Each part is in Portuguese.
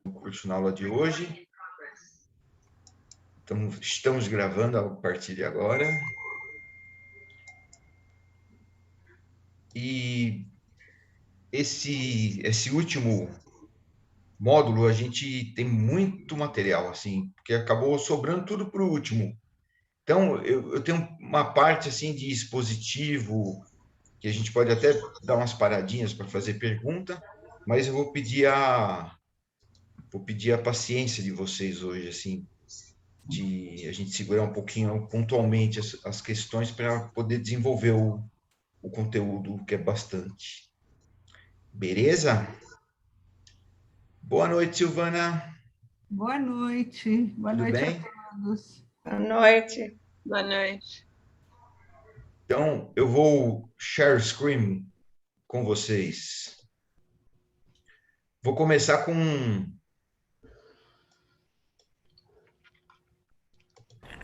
O curso na aula de hoje. Então, estamos gravando a partir de agora. E esse último módulo, a gente tem muito material, assim, porque acabou sobrando tudo para o último. Então, eu tenho uma parte, assim, de expositivo, que a gente pode até dar umas paradinhas para fazer pergunta, mas eu vou pedir a paciência de vocês hoje, assim, de a gente segurar um pouquinho pontualmente as questões para poder desenvolver o conteúdo, que é bastante. Beleza? Boa noite, Silvana. Boa noite. Boa Tudo noite bem? a todos. Boa noite. Boa noite. Então, eu vou share screen com vocês. Vou começar com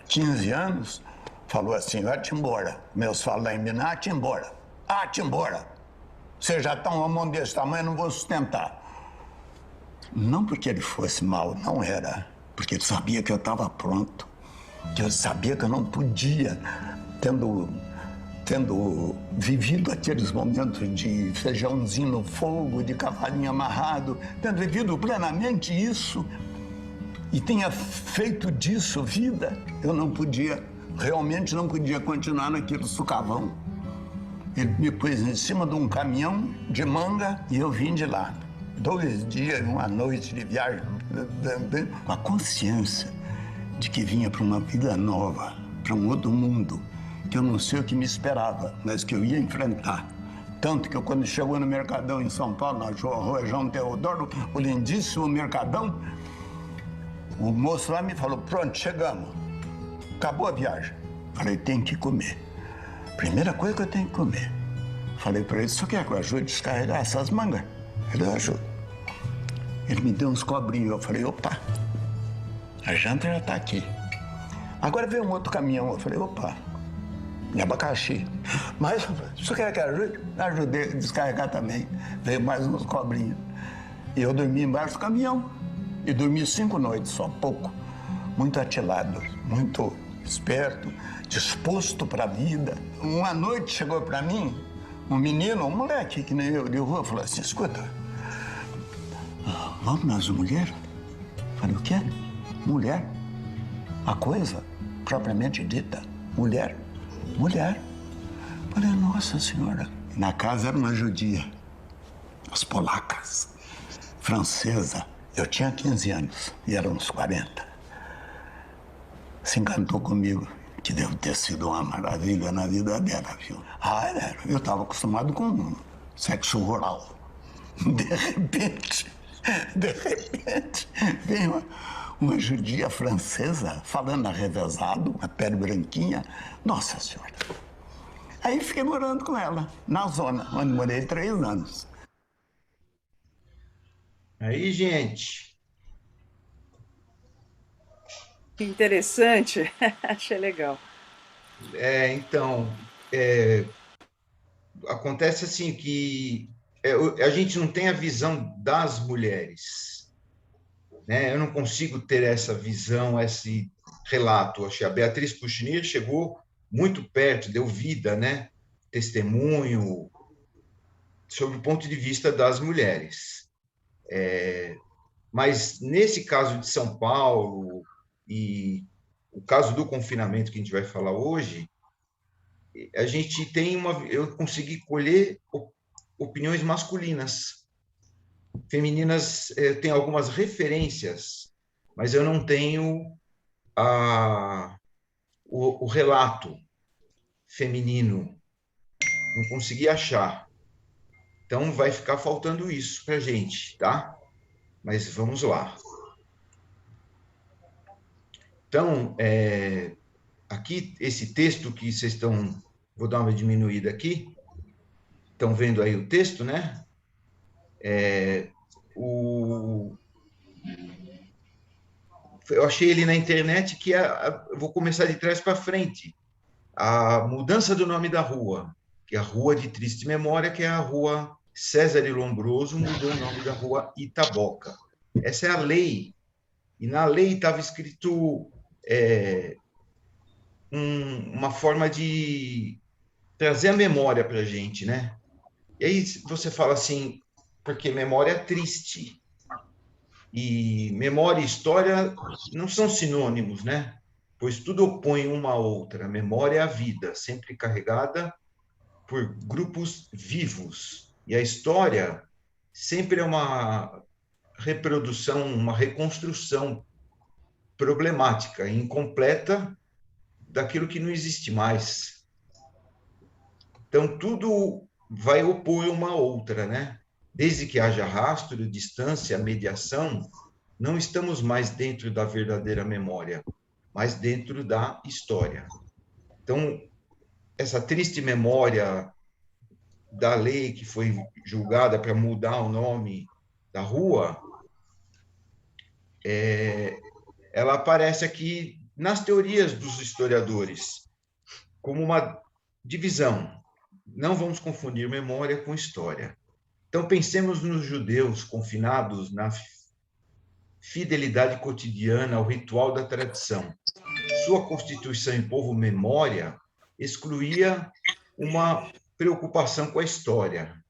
15 anos, falou assim, vai-te embora. Meus falam lá em Minas, ah-te embora. Ah-te embora. Você já está um homem desse tamanho, não vou sustentar. Não porque ele fosse mal, não era. Porque ele sabia que eu estava pronto. Que eu sabia que eu não podia, tendo vivido aqueles momentos de feijãozinho no fogo, de cavalinho amarrado, tendo vivido plenamente isso, e tinha feito disso vida, eu não podia, realmente não podia continuar naquele socavão. Ele me pôs em cima de um caminhão de manga e eu vim de lá. 2 dias, uma noite de viagem, com a consciência de que vinha para uma vida nova, para um outro mundo, que eu não sei o que me esperava, mas que eu ia enfrentar. Tanto que eu, quando chegou no Mercadão em São Paulo, na Rua João Teodoro, o lindíssimo Mercadão, o moço lá me falou, pronto, chegamos. Acabou a viagem. Falei, tem que comer. Primeira coisa que eu tenho que comer. Falei para ele, você quer que eu ajude a descarregar essas mangas? Ele ajuda. Ele me deu uns cobrinhos. Eu falei, opa, a janta já está aqui. Agora veio um outro caminhão. Eu falei, opa, e abacaxi. Mas, você quer que eu ajude? Ajudei a descarregar também. Veio mais uns cobrinhos. E eu dormi embaixo do caminhão. E dormi 5 noites só, pouco. Muito atilado, muito esperto, disposto para a vida. Uma noite chegou para mim um menino, um moleque que nem eu, de rua, falou assim, escuta, vamos nas mulheres? Falei, o quê? Mulher? A coisa propriamente dita, mulher? Mulher. Falei, nossa senhora. Na casa era uma judia, as polacas, francesa. Eu tinha 15 anos e eram uns 40. Se encantou comigo, que deve ter sido uma maravilha na vida dela, viu? Ah, era. Eu estava acostumado com sexo rural. De repente, vem uma judia francesa falando arrevezado, uma pele branquinha. Nossa Senhora. Aí fiquei morando com ela, na zona, onde morei 3 anos. aí, gente. Que interessante. Achei legal. Então, acontece assim que a gente não tem a visão das mulheres, né? Eu não consigo ter essa visão, esse relato. Acho que a Beatriz Puchinir chegou muito perto, deu vida, né? Testemunho sobre o ponto de vista das mulheres. Mas nesse caso de São Paulo e o caso do confinamento que a gente vai falar hoje, a gente tem eu consegui colher opiniões masculinas. Femininas, eu tenho algumas referências, mas eu não tenho o relato feminino. Não consegui achar. Então, vai ficar faltando isso para a gente, tá? Mas vamos lá. Então, aqui, esse texto que vocês estão... Vou dar uma diminuída aqui. Estão vendo aí o texto, né? Eu achei ele na internet que eu vou começar de trás para frente. A mudança do nome da rua, que é a Rua de Triste Memória, que é a rua César Lombroso mudou o nome da rua Itaboca. Essa é a lei. E na lei estava escrito uma forma de trazer a memória para a gente, né? E aí você fala assim, porque memória é triste. E memória e história não são sinônimos, né? Pois tudo opõe uma à outra. A memória é a vida, sempre carregada por grupos vivos. E a história sempre é uma reprodução, uma reconstrução problemática, incompleta daquilo que não existe mais. Então, tudo vai opor uma outra, né? Desde que haja rastro, distância, mediação, não estamos mais dentro da verdadeira memória, mas dentro da história. Então, essa triste memória da lei que foi julgada para mudar o nome da rua, ela aparece aqui nas teorias dos historiadores como uma divisão. Não vamos confundir memória com história. Então, pensemos nos judeus confinados na fidelidade cotidiana ao ritual da tradição. Sua constituição em povo memória excluía uma preocupação com a história,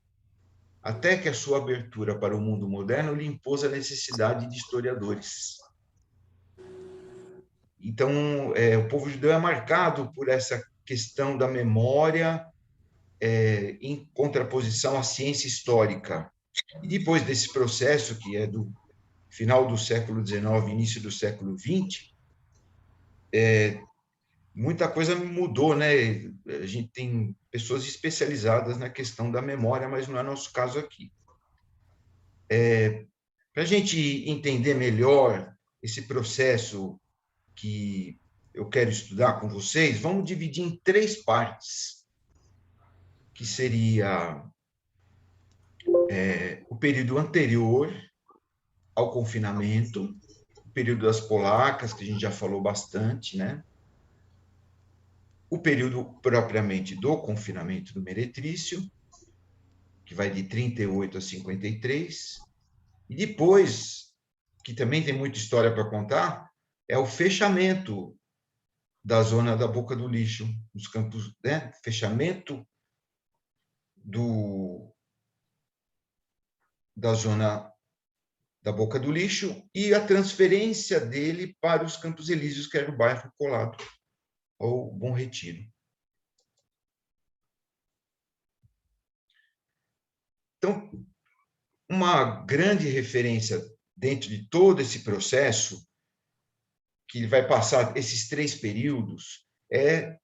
até que a sua abertura para o mundo moderno lhe impôs a necessidade de historiadores. Então, o povo judeu é marcado por essa questão da memória em contraposição à ciência histórica. E depois desse processo, que é do final do século XIX, início do século XX, muita coisa mudou, né? A gente tem pessoas especializadas na questão da memória, mas não é nosso caso aqui. Para a gente entender melhor esse processo que eu quero estudar com vocês, vamos dividir em 3 partes, que seria o período anterior ao confinamento, o período das polacas, que a gente já falou bastante, né? O período propriamente do confinamento do meretrício, que vai de 38 a 53, e depois, que também tem muita história para contar, é o fechamento da zona da Boca do Lixo, nos campos, né? Fechamento da zona da Boca do Lixo e a transferência dele para os Campos Elíseos, que era o bairro colado ao Bom Retiro. Então, uma grande referência dentro de todo esse processo, que vai passar esses 3 períodos, é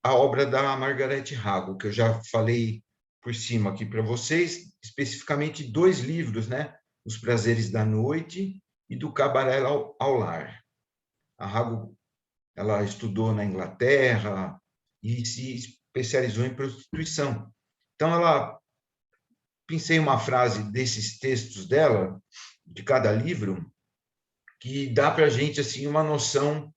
a obra da Margaret Hago, que eu já falei por cima aqui para vocês, especificamente 2 livros, né? Os Prazeres da Noite e do Cabaré ao Lar. A Hago, ela estudou na Inglaterra e se especializou em prostituição. Então, pensei uma frase desses textos dela, de cada livro, que dá para a gente assim, uma noção,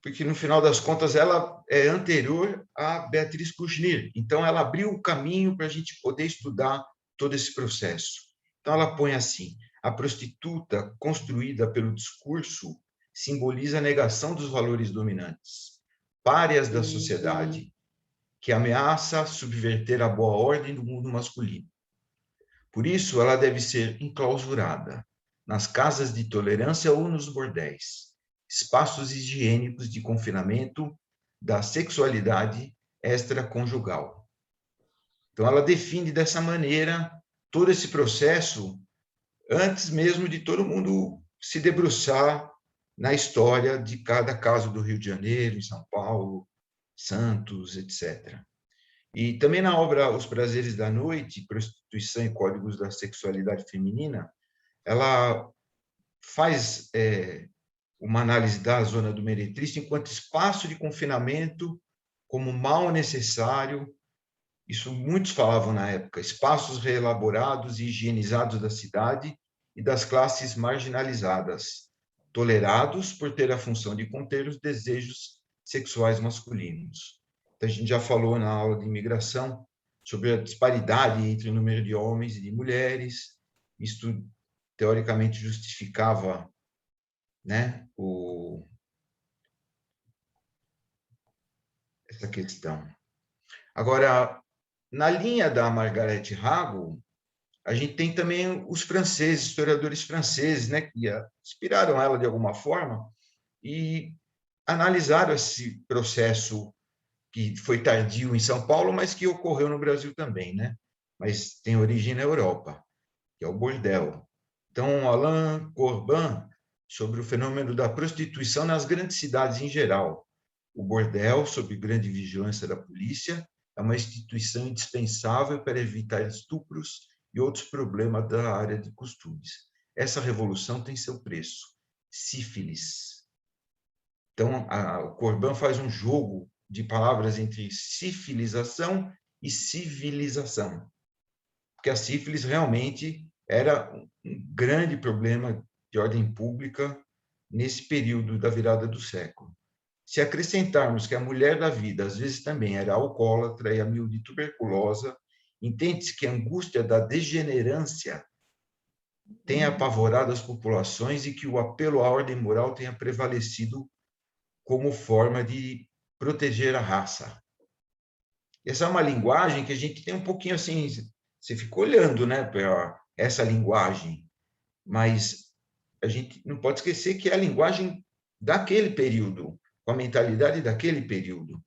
porque, no final das contas, ela é anterior a Beatriz Kouchner. Então, ela abriu o caminho para a gente poder estudar todo esse processo. Então, ela põe assim: a prostituta construída pelo discurso simboliza a negação dos valores dominantes, párias da sociedade, que ameaça subverter a boa ordem do mundo masculino. Por isso, ela deve ser enclausurada nas casas de tolerância ou nos bordéis, espaços higiênicos de confinamento da sexualidade extraconjugal. Então, ela define dessa maneira todo esse processo antes mesmo de todo mundo se debruçar na história de cada caso do Rio de Janeiro, em São Paulo, Santos, etc. E também na obra Os Prazeres da Noite, Prostituição e Códigos da Sexualidade Feminina, ela faz uma análise da zona do meretrício enquanto espaço de confinamento, como mal necessário. Isso muitos falavam na época: espaços reelaborados e higienizados da cidade e das classes marginalizadas, tolerados por ter a função de conter os desejos sexuais masculinos. A gente já falou na aula de imigração sobre a disparidade entre o número de homens e de mulheres. Isto, teoricamente, justificava, né, essa questão. Agora, na linha da Margaret Hago, a gente tem também os franceses, historiadores franceses, né, que inspiraram ela de alguma forma e analisaram esse processo que foi tardio em São Paulo, mas que ocorreu no Brasil também, né? Mas tem origem na Europa, que é o bordel. Então, Alain Corbin, sobre o fenômeno da prostituição nas grandes cidades em geral. O bordel, sob grande vigilância da polícia, é uma instituição indispensável para evitar estupros e outros problemas da área de costumes. Essa revolução tem seu preço: sífilis. Então, o Corbin faz um jogo de palavras entre civilização e civilização, porque a sífilis realmente era um grande problema de ordem pública nesse período da virada do século. Se acrescentarmos que a mulher da vida às vezes também era alcoólatra e a miúde tuberculosa, entende-se que a angústia da degenerância tenha apavorado as populações e que o apelo à ordem moral tenha prevalecido como forma de proteger a raça. Essa é uma linguagem que a gente tem um pouquinho assim, você fica olhando, né, para essa linguagem, mas a gente não pode esquecer que é a linguagem daquele período, com a mentalidade daquele período.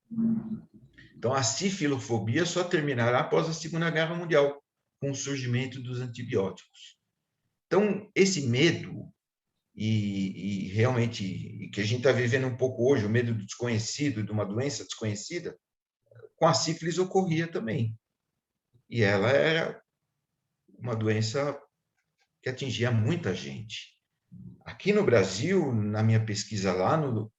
Então, a sifilofobia só terminará após a Segunda Guerra Mundial, com o surgimento dos antibióticos. Então, esse medo, e realmente, que a gente está vivendo um pouco hoje, o medo do desconhecido, de uma doença desconhecida, com a sífilis ocorria também. E ela era uma doença que atingia muita gente. Aqui no Brasil, na minha pesquisa lá no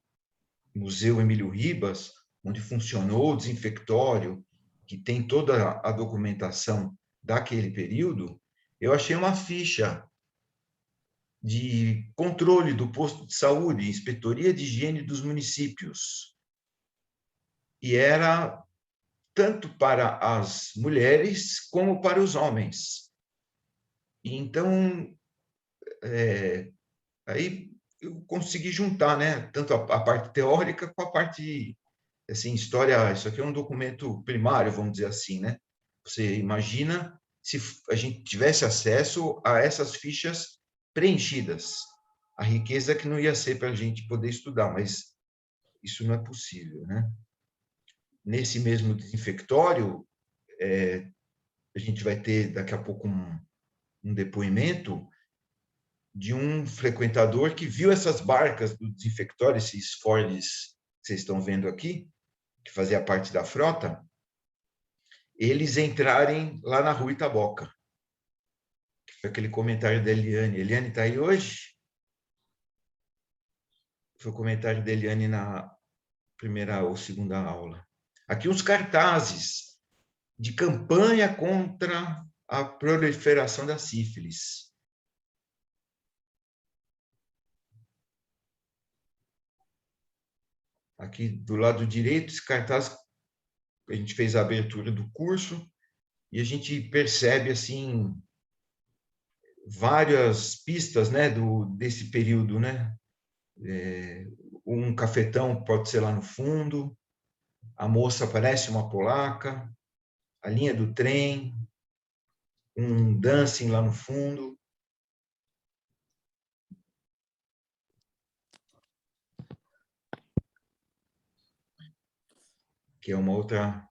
Museu Emílio Ribas, onde funcionou o desinfectório, que tem toda a documentação daquele período, eu achei uma ficha de controle do posto de saúde, inspetoria de higiene dos municípios. E era tanto para as mulheres como para os homens. E então, aí eu consegui juntar, né, tanto a parte teórica com a parte, assim, história. Isso aqui é um documento primário, vamos dizer assim, né? Você imagina se a gente tivesse acesso a essas fichas preenchidas, a riqueza que não ia ser para a gente poder estudar, mas isso não é possível, né? Nesse mesmo desinfectório, a gente vai ter daqui a pouco um depoimento de um frequentador que viu essas barcas do desinfectório, esses Fords que vocês estão vendo aqui, que fazia parte da frota, eles entrarem lá na Rua Itaboca. Foi aquele comentário da Eliane. Eliane está aí hoje? Foi o comentário da Eliane na primeira ou segunda aula. Aqui os cartazes de campanha contra a proliferação da sífilis. Aqui do lado direito, esse cartaz, a gente fez a abertura do curso e a gente percebe assim várias pistas, né, desse período, né? Um cafetão pode ser lá no fundo, a moça parece uma polaca, a linha do trem, um dancing lá no fundo. Que é uma outra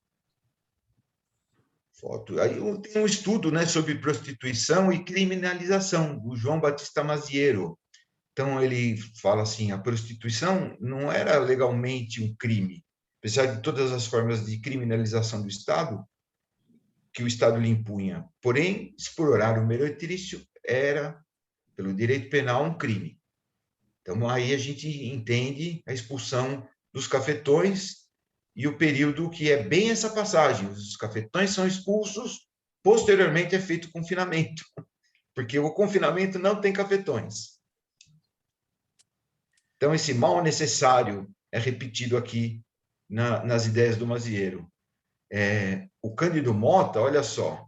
foto. Aí tem um estudo, né, sobre prostituição e criminalização, do João Batista Maziero. Então, ele fala assim, a prostituição não era legalmente um crime, apesar de todas as formas de criminalização do Estado, que o Estado lhe impunha. Porém, explorar o meretrício era, pelo direito penal, um crime. Então, aí a gente entende a expulsão dos cafetões e o período que é bem essa passagem. Os cafetões são expulsos, posteriormente é feito o confinamento, porque o confinamento não tem cafetões. Então, esse mal necessário é repetido aqui nas ideias do Mazieiro. O Cândido Mota, olha só,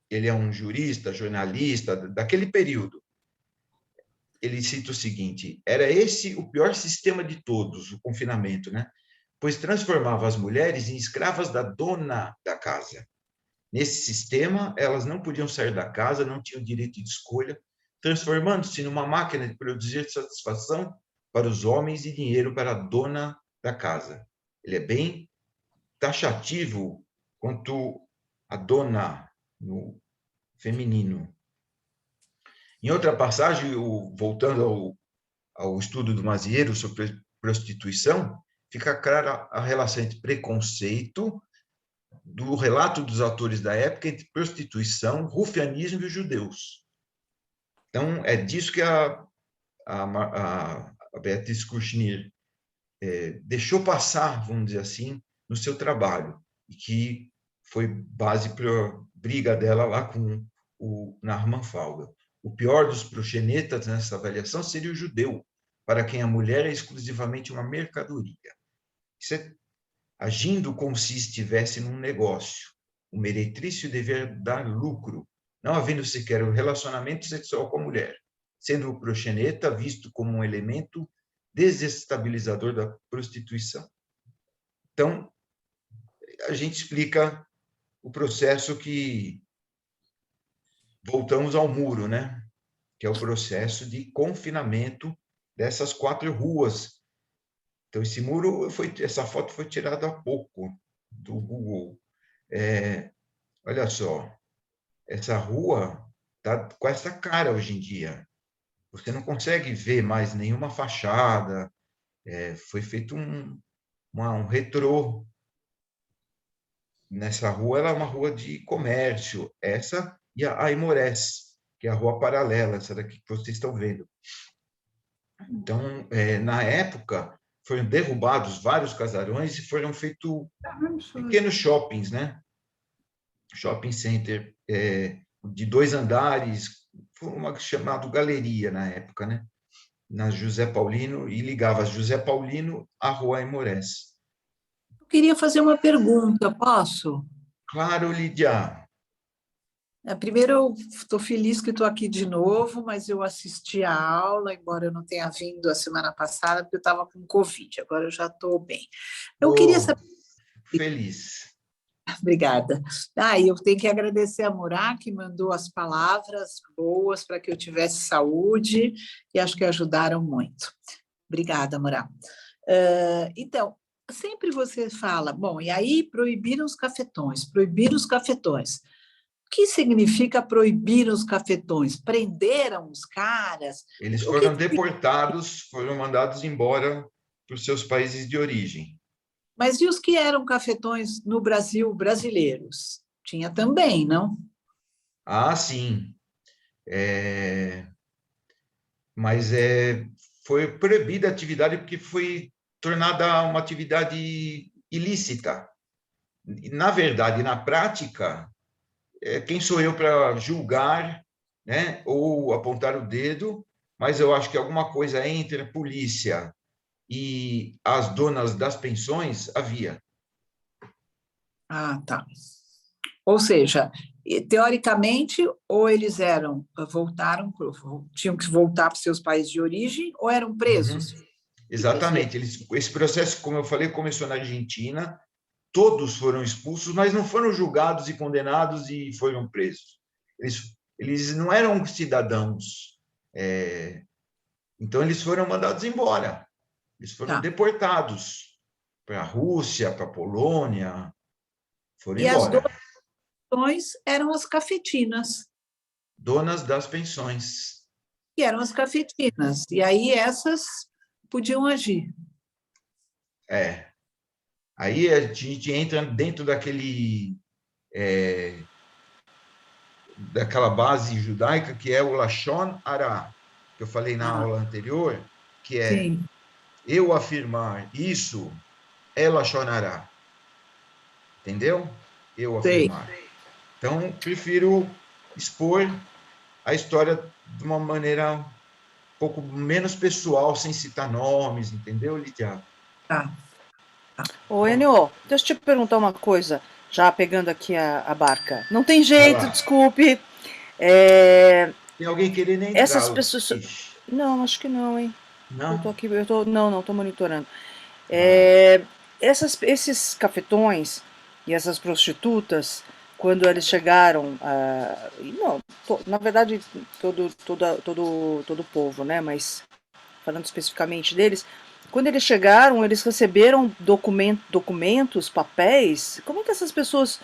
ele é um jurista, jornalista daquele período. Ele cita o seguinte: era esse o pior sistema de todos, o confinamento, né? Pois transformava as mulheres em escravas da dona da casa. Nesse sistema, elas não podiam sair da casa, não tinham direito de escolha, transformando-se numa máquina de produzir satisfação para os homens e dinheiro para a dona da casa. Ele é bem taxativo quanto a dona no feminino. Em outra passagem, voltando ao estudo do Mazieiro sobre prostituição, fica clara a relação entre preconceito do relato dos autores da época entre prostituição, rufianismo e os judeus. Então, é disso que a Beatriz Kouchner deixou passar, vamos dizer assim, no seu trabalho, e que foi base para a briga dela lá com o Nahman Falga. O pior dos proxenetas nessa avaliação seria o judeu, para quem a mulher é exclusivamente uma mercadoria. Isso é agindo como se estivesse num negócio. O meretrício dever dar lucro, não havendo sequer um relacionamento sexual com a mulher, sendo o proxeneta visto como um elemento desestabilizador da prostituição. Então, a gente explica o processo que voltamos ao muro, né? Que é o processo de confinamento dessas 4 ruas. Então, essa foto foi tirada há pouco do Google. Olha só, essa rua está com essa cara hoje em dia. Você não consegue ver mais nenhuma fachada. Foi feito um retrô. Nessa rua, ela é uma rua de comércio. Essa e a Aimorés, que é a rua paralela, essa daqui que vocês estão vendo. Então, na época, foram derrubados vários casarões e foram feitos pequenos shoppings, né? Shopping center de 2 andares, foi uma chamada galeria na época, né? Na José Paulino, e ligava José Paulino à Rua Aimorés. Eu queria fazer uma pergunta, posso? Claro, Lídia. Primeiro, eu estou feliz que estou aqui de novo, mas eu assisti a aula, embora eu não tenha vindo a semana passada, porque eu estava com Covid, agora eu já estou bem. Eu queria saber... Feliz. Obrigada. E eu tenho que agradecer a Murá, que mandou as palavras boas para que eu tivesse saúde, e acho que ajudaram muito. Obrigada, Murá. Então, sempre você fala, bom, e aí proibiram os cafetões. O que significa proibir os cafetões? Prenderam os caras? Eles foram deportados, foram mandados embora para os seus países de origem. Mas e os que eram cafetões no Brasil, brasileiros? Tinha também, não? Ah, sim. Mas foi proibida a atividade porque foi tornada uma atividade ilícita. Na verdade, na prática, quem sou eu para julgar, né, ou apontar o dedo, mas eu acho que alguma coisa entre a polícia e as donas das pensões havia. Ah, tá. Ou seja, teoricamente, ou eles tinham que voltar para os seus países de origem, ou eram presos. Exatamente. Esse processo, como eu falei, começou na Argentina, todos foram expulsos, mas não foram julgados e condenados e foram presos. Eles não eram cidadãos. Então, eles foram mandados embora. Eles foram deportados para a Rússia, para a Polônia, foram embora. As donas eram as cafetinas. Donas das pensões. E eram as cafetinas. E aí essas podiam agir. Aí a gente entra dentro daquela base judaica que é o Lashon Hara, que eu falei na aula anterior, que é Sim. Eu afirmar isso é Lashon Hara. Entendeu? Eu afirmar. Sei. Então, prefiro expor a história de uma maneira um pouco menos pessoal, sem citar nomes, entendeu, Lídia? Tá. Ô, Enio, deixa eu te perguntar uma coisa, já pegando aqui a barca. Não tem jeito, lá. desculpe. É, Tem alguém querendo essas entrar. pessoas. Ixi, Não, acho que não, hein? Eu tô não? aqui, não, tô monitorando. Vai. É, esses cafetões e essas prostitutas, quando eles chegaram, não, na verdade todo o povo, né? Mas falando especificamente deles, quando eles chegaram, eles receberam documentos, papéis. Como é que essas pessoas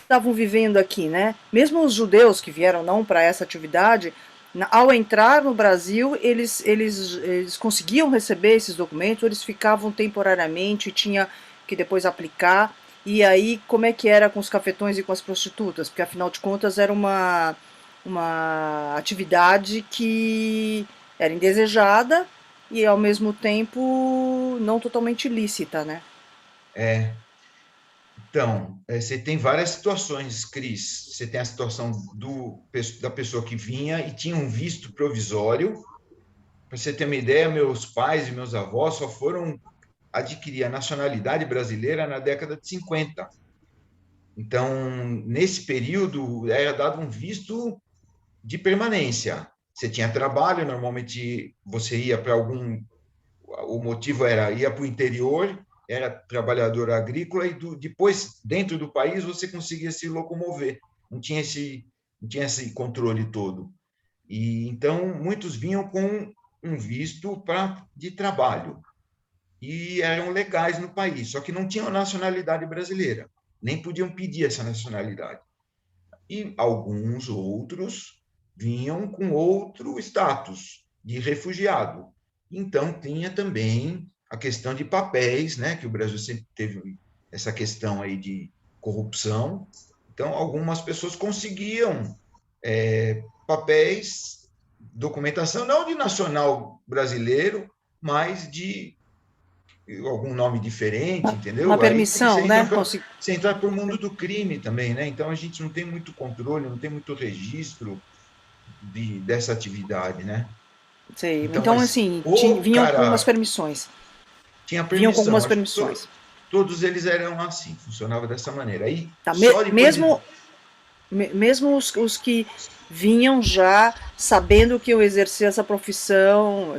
estavam vivendo aqui, né? Mesmo os judeus que vieram não para essa atividade, ao entrar no Brasil, eles conseguiam receber esses documentos, eles ficavam temporariamente, tinha que depois aplicar. E aí, como é que era com os cafetões e com as prostitutas? Porque, afinal de contas, era uma atividade que era indesejada e, ao mesmo tempo, não totalmente lícita, né? É. Então, você tem várias situações, Cris. Você tem a situação da pessoa que vinha e tinha um visto provisório. Para você ter uma ideia, meus pais e meus avós só foram adquirir a nacionalidade brasileira na década de 50. Então, nesse período, era dado um visto de permanência. Você tinha trabalho, normalmente você ia para algum. O motivo era ia para o interior, era trabalhador agrícola, e depois, dentro do país, você conseguia se locomover. Não tinha esse controle todo. E então, muitos vinham com um visto de trabalho e eram legais no país, só que não tinham nacionalidade brasileira, nem podiam pedir essa nacionalidade. E alguns outros vinham com outro status de refugiado. Então, tinha também a questão de papéis, né, que o Brasil sempre teve essa questão aí de corrupção. Então, algumas pessoas conseguiam papéis, documentação, não de nacional brasileiro, mas de algum nome diferente, Uma entendeu? Aí porque permissão, né? você entra para o mundo do crime também, né? Então a gente não tem muito controle, não tem muito registro dessa atividade, né? Sei. Então, Então, mas assim, o vinham com umas cara permissões. tinha Vinham com permissão, algumas acho que permissões. todos eles eram assim, funcionava dessa maneira. Aí Tá, só depois de mesmo os que vinham já sabendo que eu exercia essa profissão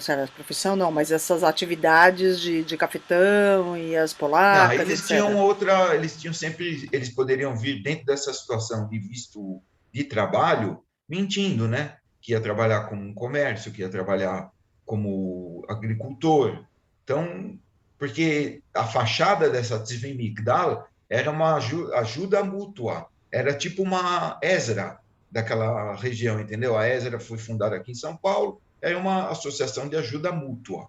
não, mas essas atividades de cafetão e as não, polacas, eles tinham etc. outra, eles tinham sempre, eles poderiam vir dentro dessa situação de visto de trabalho, mentindo, né? Que ia trabalhar como um comércio, que ia trabalhar como agricultor. Então, porque a fachada dessa Tzvi Migdal era uma ajuda mútua, era tipo uma Ezra daquela região, entendeu? A Ezra foi fundada aqui em São Paulo, era uma associação de ajuda mútua,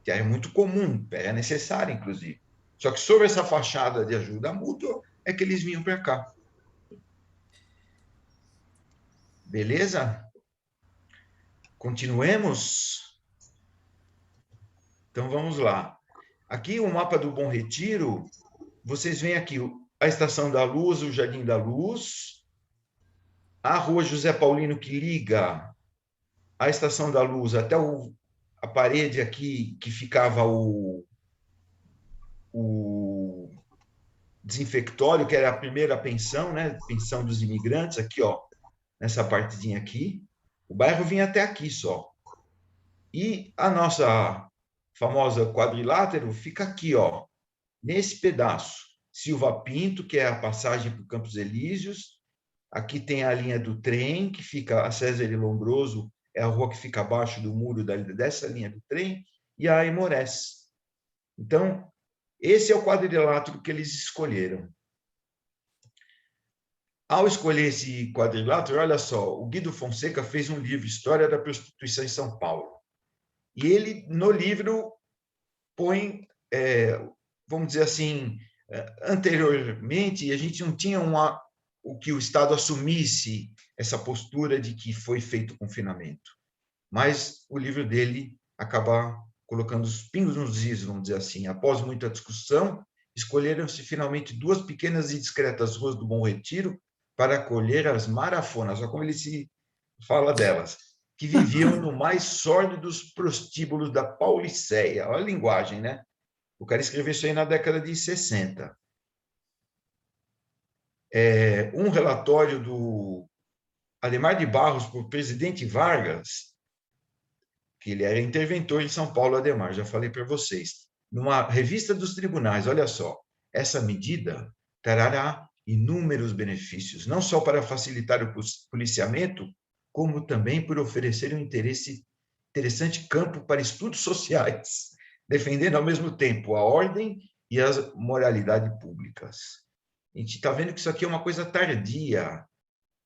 que é muito comum, é necessário, inclusive. Só que sobre essa fachada de ajuda mútua é que eles vinham para cá. Beleza? Continuemos? Então vamos lá. Aqui o mapa do Bom Retiro, vocês veem aqui a Estação da Luz, o Jardim da Luz, a Rua José Paulino que liga a Estação da Luz até a parede aqui que ficava o desinfectório, que era a primeira pensão, né? Pensão dos imigrantes, aqui, ó, nessa partezinha aqui. O bairro vinha até aqui só. E a nossa famosa quadrilátero fica aqui, ó, nesse pedaço. Silva Pinto, que é a passagem para o Campos Elíseos. Aqui tem a linha do trem, que fica a César e Lombroso, é a rua que fica abaixo do muro dessa linha do trem, e a Aimorés. Então, esse é o quadrilátero que eles escolheram. Ao escolher esse quadrilátero, olha só, o Guido Fonseca fez um livro, História da Prostituição em São Paulo. E ele, no livro, põe, vamos dizer assim, anteriormente, a gente não tinha o que o Estado assumisse essa postura de que foi feito confinamento. Mas o livro dele acaba colocando os pingos nos is, vamos dizer assim. Após muita discussão, escolheram-se finalmente 2 pequenas e discretas ruas do Bom Retiro para acolher as marafonas, olha como ele se fala delas, que viviam no mais sórdido dos prostíbulos da Pauliceia. Olha a linguagem, né? O cara escreveu isso aí na década de 60. Um relatório do Adhemar de Barros para o presidente Vargas, que ele era interventor em São Paulo, Adhemar, já falei para vocês, numa revista dos tribunais, olha só, essa medida trará inúmeros benefícios, não só para facilitar o policiamento, como também por oferecer um interessante campo para estudos sociais, defendendo ao mesmo tempo a ordem e a moralidade públicas. A gente está vendo que isso aqui é uma coisa tardia.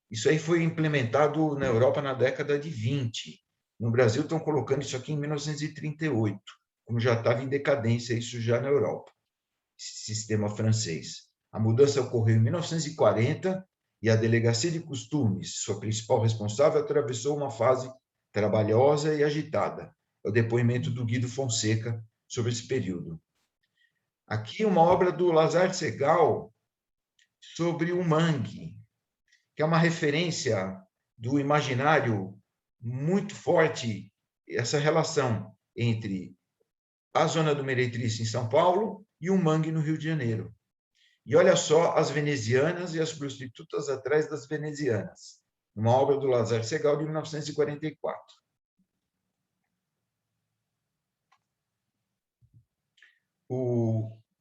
Isso aí foi implementado na Europa na década de 20. No Brasil estão colocando isso aqui em 1938, como já estava em decadência isso já na Europa, esse sistema francês. A mudança ocorreu em 1940 e a Delegacia de Costumes, sua principal responsável, atravessou uma fase trabalhosa e agitada. É o depoimento do Guido Fonseca sobre esse período. Aqui uma obra do Lazar Segal sobre o mangue, que é uma referência do imaginário muito forte, essa relação entre a zona do Meretriz em São Paulo e o mangue no Rio de Janeiro. E olha só as venezianas e as prostitutas atrás das venezianas, uma obra do Lazar Segal de 1944.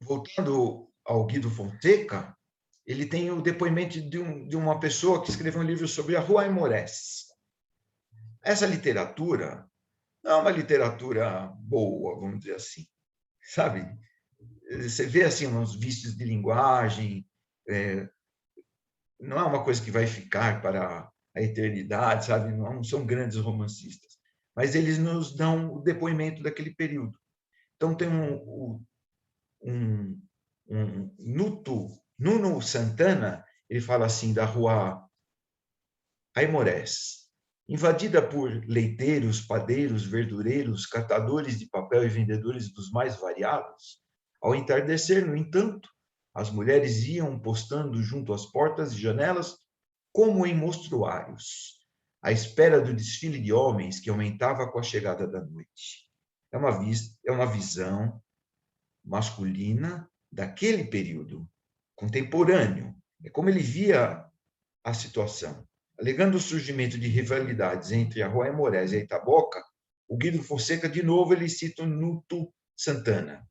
Voltando ao Guido Fonseca, ele tem o depoimento de uma pessoa que escreveu um livro sobre a Rua Aimorés. Essa literatura não é uma literatura boa, vamos dizer assim, sabe? Você vê assim uns vícios de linguagem, não é uma coisa que vai ficar para a eternidade, sabe? Não são grandes romancistas, mas eles nos dão o depoimento daquele período. Então tem Nuno Santana, ele fala assim da Rua Aimorés, invadida por leiteiros, padeiros, verdureiros, catadores de papel e vendedores dos mais variados. Ao entardecer, no entanto, as mulheres iam postando junto às portas e janelas como em mostruários, à espera do desfile de homens que aumentava com a chegada da noite. É uma visão masculina daquele período, contemporâneo. É como ele via a situação. Alegando o surgimento de rivalidades entre a Rua Aimorés e a Itaboca, o Guido Fonseca, de novo, ele cita o Nuno Santana.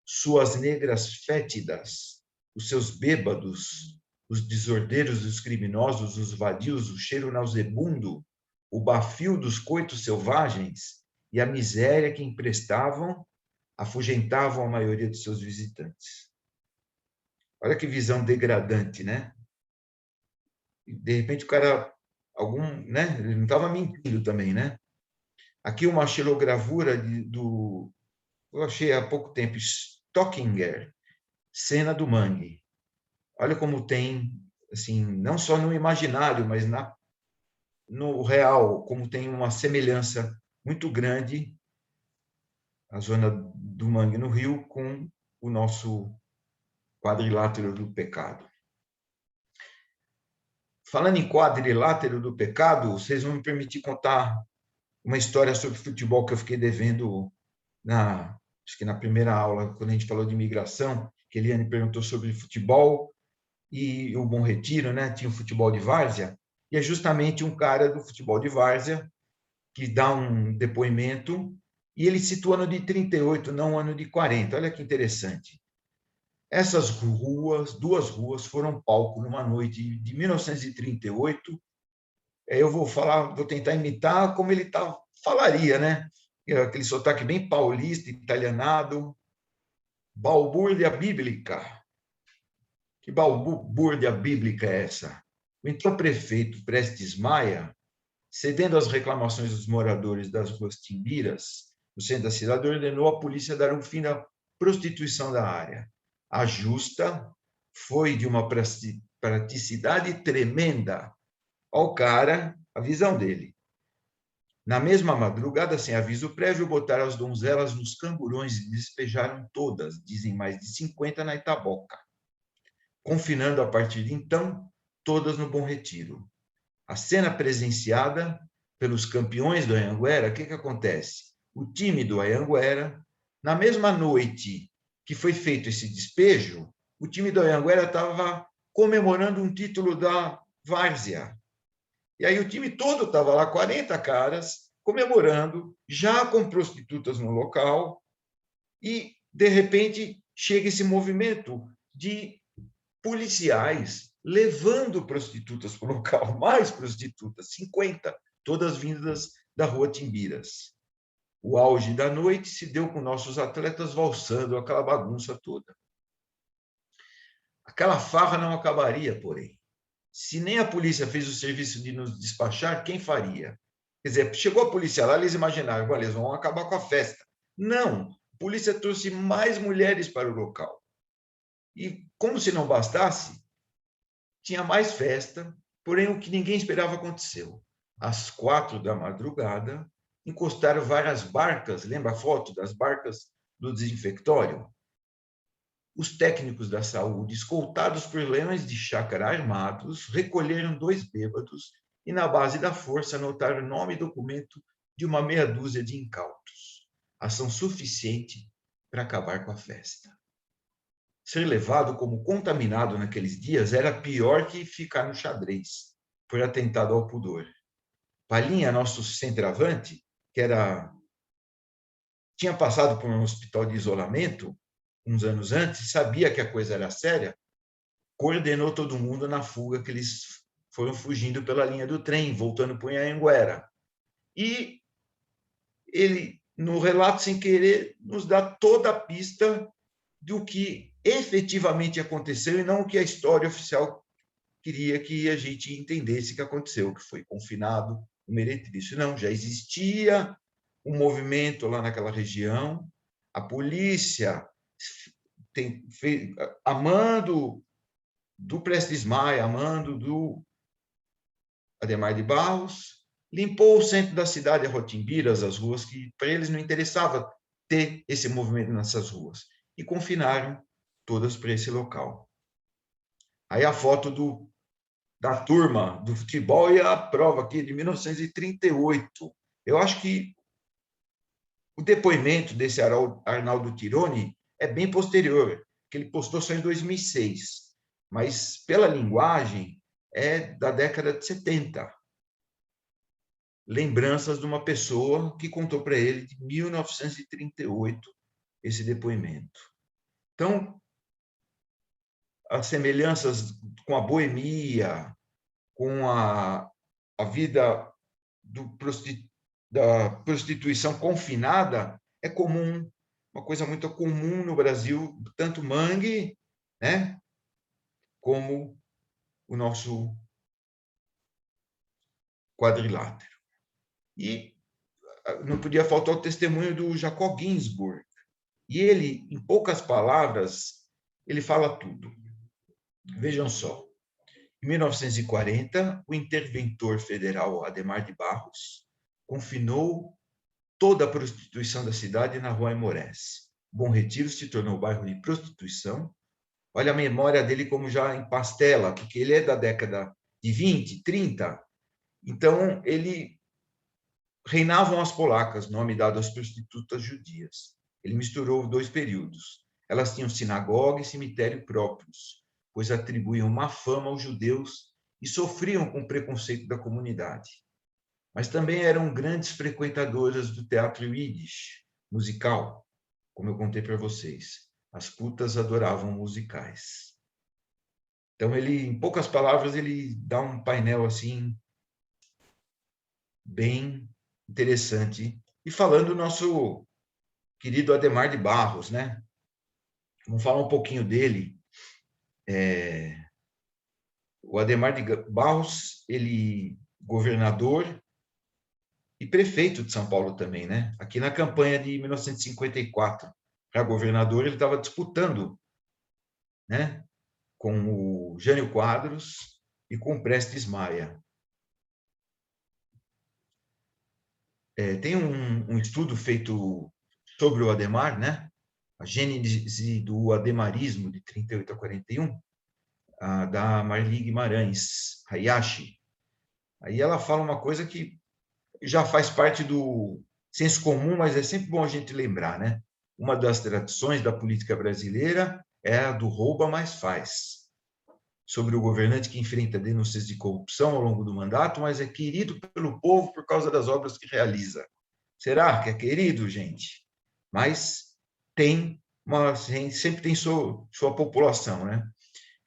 Suas negras fétidas, os seus bêbados, os desordeiros, os criminosos, os vadios, o cheiro nausebundo, o bafio dos coitos selvagens e a miséria que emprestavam, afugentavam a maioria de seus visitantes. Olha que visão degradante, né? De repente o cara, né? Ele não estava mentindo também, né? Aqui uma xilogravura eu achei há pouco tempo, Stockinger, Cena do Mangue. Olha como tem, assim, não só no imaginário, mas no real, como tem uma semelhança muito grande a zona do Mangue no Rio com o nosso quadrilátero do pecado. Falando em quadrilátero do pecado, vocês vão me permitir contar uma história sobre futebol que eu fiquei devendo acho que na primeira aula, quando a gente falou de imigração, que Eliane perguntou sobre futebol e o Bom Retiro, né? Tinha o futebol de várzea, e é justamente um cara do futebol de várzea que dá um depoimento, e ele cita o ano de 38, não o ano de 40. Olha que interessante. Essas duas ruas, foram palco numa noite de 1938. Eu vou tentar imitar como ele falaria, né? Aquele sotaque bem paulista, italianado. Balbúrdia bíblica. Que balbúrdia bíblica é essa? O então prefeito Prestes Maia, cedendo às reclamações dos moradores das ruas Timbiras, no centro da cidade, ordenou à polícia dar um fim à prostituição da área. A justa foi de uma praticidade tremenda. Ao cara, a visão dele. Na mesma madrugada, sem aviso prévio, botaram as donzelas nos camburões e despejaram todas, dizem mais de 50 na Itaboca, confinando a partir de então todas no Bom Retiro. A cena presenciada pelos campeões do Anhanguera, o que acontece? O time do Anhanguera, na mesma noite que foi feito esse despejo, o time do Anhanguera estava comemorando um título da várzea. E aí o time todo estava lá, 40 caras, comemorando, já com prostitutas no local, e, de repente, chega esse movimento de policiais levando prostitutas para o local, mais prostitutas, 50, todas vindas da Rua Timbiras. O auge da noite se deu com nossos atletas valsando, aquela bagunça toda. Aquela farra não acabaria, porém. Se nem a polícia fez o serviço de nos despachar, quem faria? Quer dizer, chegou a polícia lá, eles imaginaram, eles vão acabar com a festa. Não, a polícia trouxe mais mulheres para o local. E, como se não bastasse, tinha mais festa, porém o que ninguém esperava aconteceu. Às 4 da madrugada, encostaram várias barcas, lembra a foto das barcas do desinfectório? Os técnicos da saúde, escoltados por leões de chácara armados, recolheram 2 bêbados e, na base da força, anotaram nome e documento de uma meia dúzia de incautos. Ação suficiente para acabar com a festa. Ser levado como contaminado naqueles dias era pior que ficar no xadrez, por atentado ao pudor. Palhinha, nosso centroavante, que tinha passado por um hospital de isolamento uns anos antes, sabia que a coisa era séria, coordenou todo mundo na fuga que eles foram fugindo pela linha do trem, voltando para o Anhanguera. E ele, no relato sem querer, nos dá toda a pista do que efetivamente aconteceu e não o que a história oficial queria que a gente entendesse que aconteceu, que foi confinado o Meretrício. Não, já existia um movimento lá naquela região, a polícia a mando do Prestes Maia, a mando do Adhemar de Barros, limpou o centro da cidade, a Rotimbiras, as ruas, que para eles não interessava ter esse movimento nessas ruas, e confinaram todas para esse local. Aí a foto da turma do futebol e a prova aqui de 1938. Eu acho que o depoimento desse Arnaldo Tironi é bem posterior, que ele postou só em 2006, mas pela linguagem é da década de 70. Lembranças de uma pessoa que contou para ele de 1938 esse depoimento. Então, as semelhanças com a boemia, com a vida da prostituição confinada, é comum, uma coisa muito comum no Brasil, tanto mangue, né, como o nosso quadrilátero. E não podia faltar o testemunho do Jacob Ginsburg. E ele, em poucas palavras, ele fala tudo. Vejam só. Em 1940, o interventor federal Adhemar de Barros confinou toda a prostituição da cidade na Rua Aimorés. Bom Retiro se tornou bairro de prostituição. Olha a memória dele como já em pastela, porque ele é da década de 20, 30. Então, reinavam as polacas, nome dado às prostitutas judias. Ele misturou 2 períodos. Elas tinham sinagoga e cemitério próprios, pois atribuíam má fama aos judeus e sofriam com o preconceito da comunidade. Mas também eram grandes frequentadoras do teatro Yiddish, musical, como eu contei para vocês. As putas adoravam musicais. Então, em poucas palavras, ele dá um painel assim bem interessante. E falando do nosso querido Adhemar de Barros, né? Vamos falar um pouquinho dele. O Adhemar de Barros, ele governador e prefeito de São Paulo também, né? Aqui na campanha de 1954, para governador, ele estava disputando, né, com o Jânio Quadros e com o Prestes Maia. Tem um estudo feito sobre o Adhemar, né? A gênese do ademarismo de 38 a 41, da Marli Guimarães Hayashi. Aí ela fala uma coisa que já faz parte do senso comum, mas é sempre bom a gente lembrar, né? uma das tradições da política brasileira é a do rouba mais faz, sobre o governante que enfrenta denúncias de corrupção ao longo do mandato, mas é querido pelo povo por causa das obras que realiza. Será que é querido, gente? Mas sempre tem sua população, né?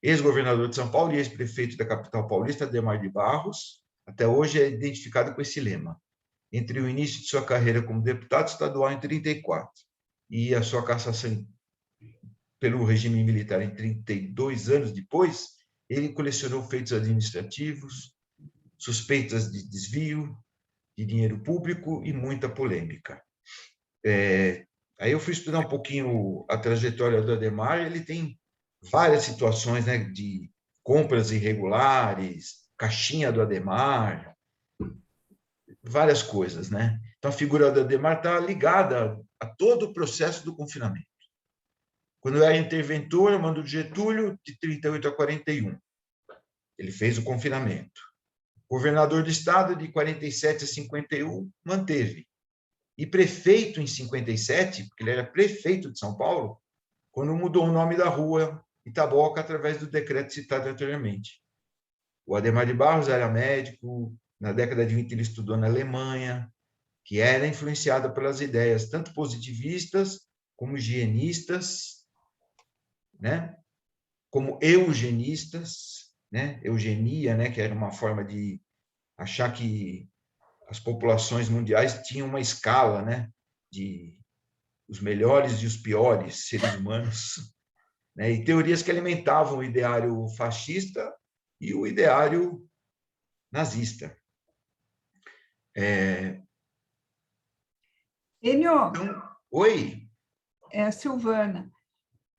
Ex-governador de São Paulo e ex-prefeito da capital paulista, Adhemar de Barros, até hoje é identificado com esse lema. Entre o início de sua carreira como deputado estadual em 34 e a sua cassação pelo regime militar em 32 anos depois, ele colecionou feitos administrativos, suspeitas de desvio de dinheiro público e muita polêmica. Aí eu fui estudar um pouquinho a trajetória do Adhemar, ele tem várias situações, né, de compras irregulares, caixinha do Adhemar, várias coisas, né? Então, a figura do Adhemar está ligada a todo o processo do confinamento. Quando era interventor, mando de Getúlio, de 38 a 41. Ele fez o confinamento. Governador do estado, de 47 a 51, manteve. E prefeito em 57, porque ele era prefeito de São Paulo, quando mudou o nome da rua Itaboca através do decreto citado anteriormente. O Adhemar de Barros era médico, na década de 20 ele estudou na Alemanha, que era influenciada pelas ideias tanto positivistas como higienistas, né? Como eugenistas, né? Eugenia, né? Que era uma forma de achar que as populações mundiais tinham uma escala, né? De os melhores e os piores seres humanos, né? E teorias que alimentavam o ideário fascista e o ideário nazista. Enio, Então, oi. é a Silvana.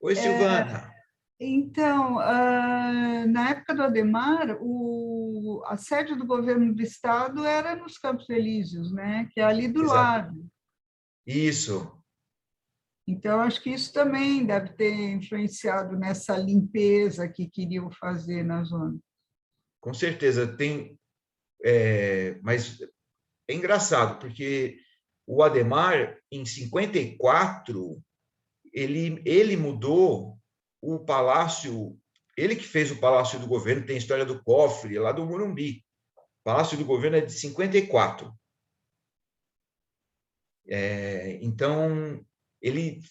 Oi, Silvana. Então, na época do Adhemar, a sede do governo do estado era nos Campos Elíseos, né? Que é ali do Exato. lado. Isso. Então, acho que isso também deve ter influenciado nessa limpeza que queriam fazer na zona. Com certeza, tem. Mas é engraçado, porque o Adhemar, em 54, ele mudou o palácio, ele que fez o Palácio do Governo, tem a história do cofre, lá do Morumbi. O Palácio do Governo é de 54. Então, ele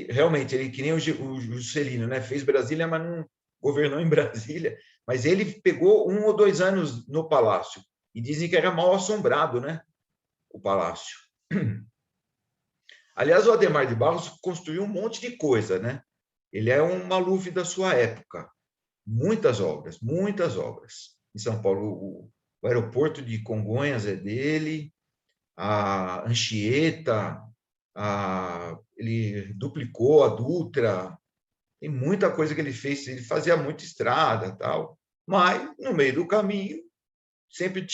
realmente, ele que nem o Juscelino, né? Fez Brasília, mas não governou em Brasília. Mas ele pegou 1 ou 2 anos no Palácio. E dizem que era mal assombrado, né? O Palácio. Aliás, o Adhemar de Barros construiu um monte de coisa, né? Ele é um Maluf da sua época. Muitas obras, muitas obras. Em São Paulo, o aeroporto de Congonhas é dele, a Anchieta, ele duplicou a Dutra, tem muita coisa que ele fez, ele fazia muita estrada, tal, mas no meio do caminho sempre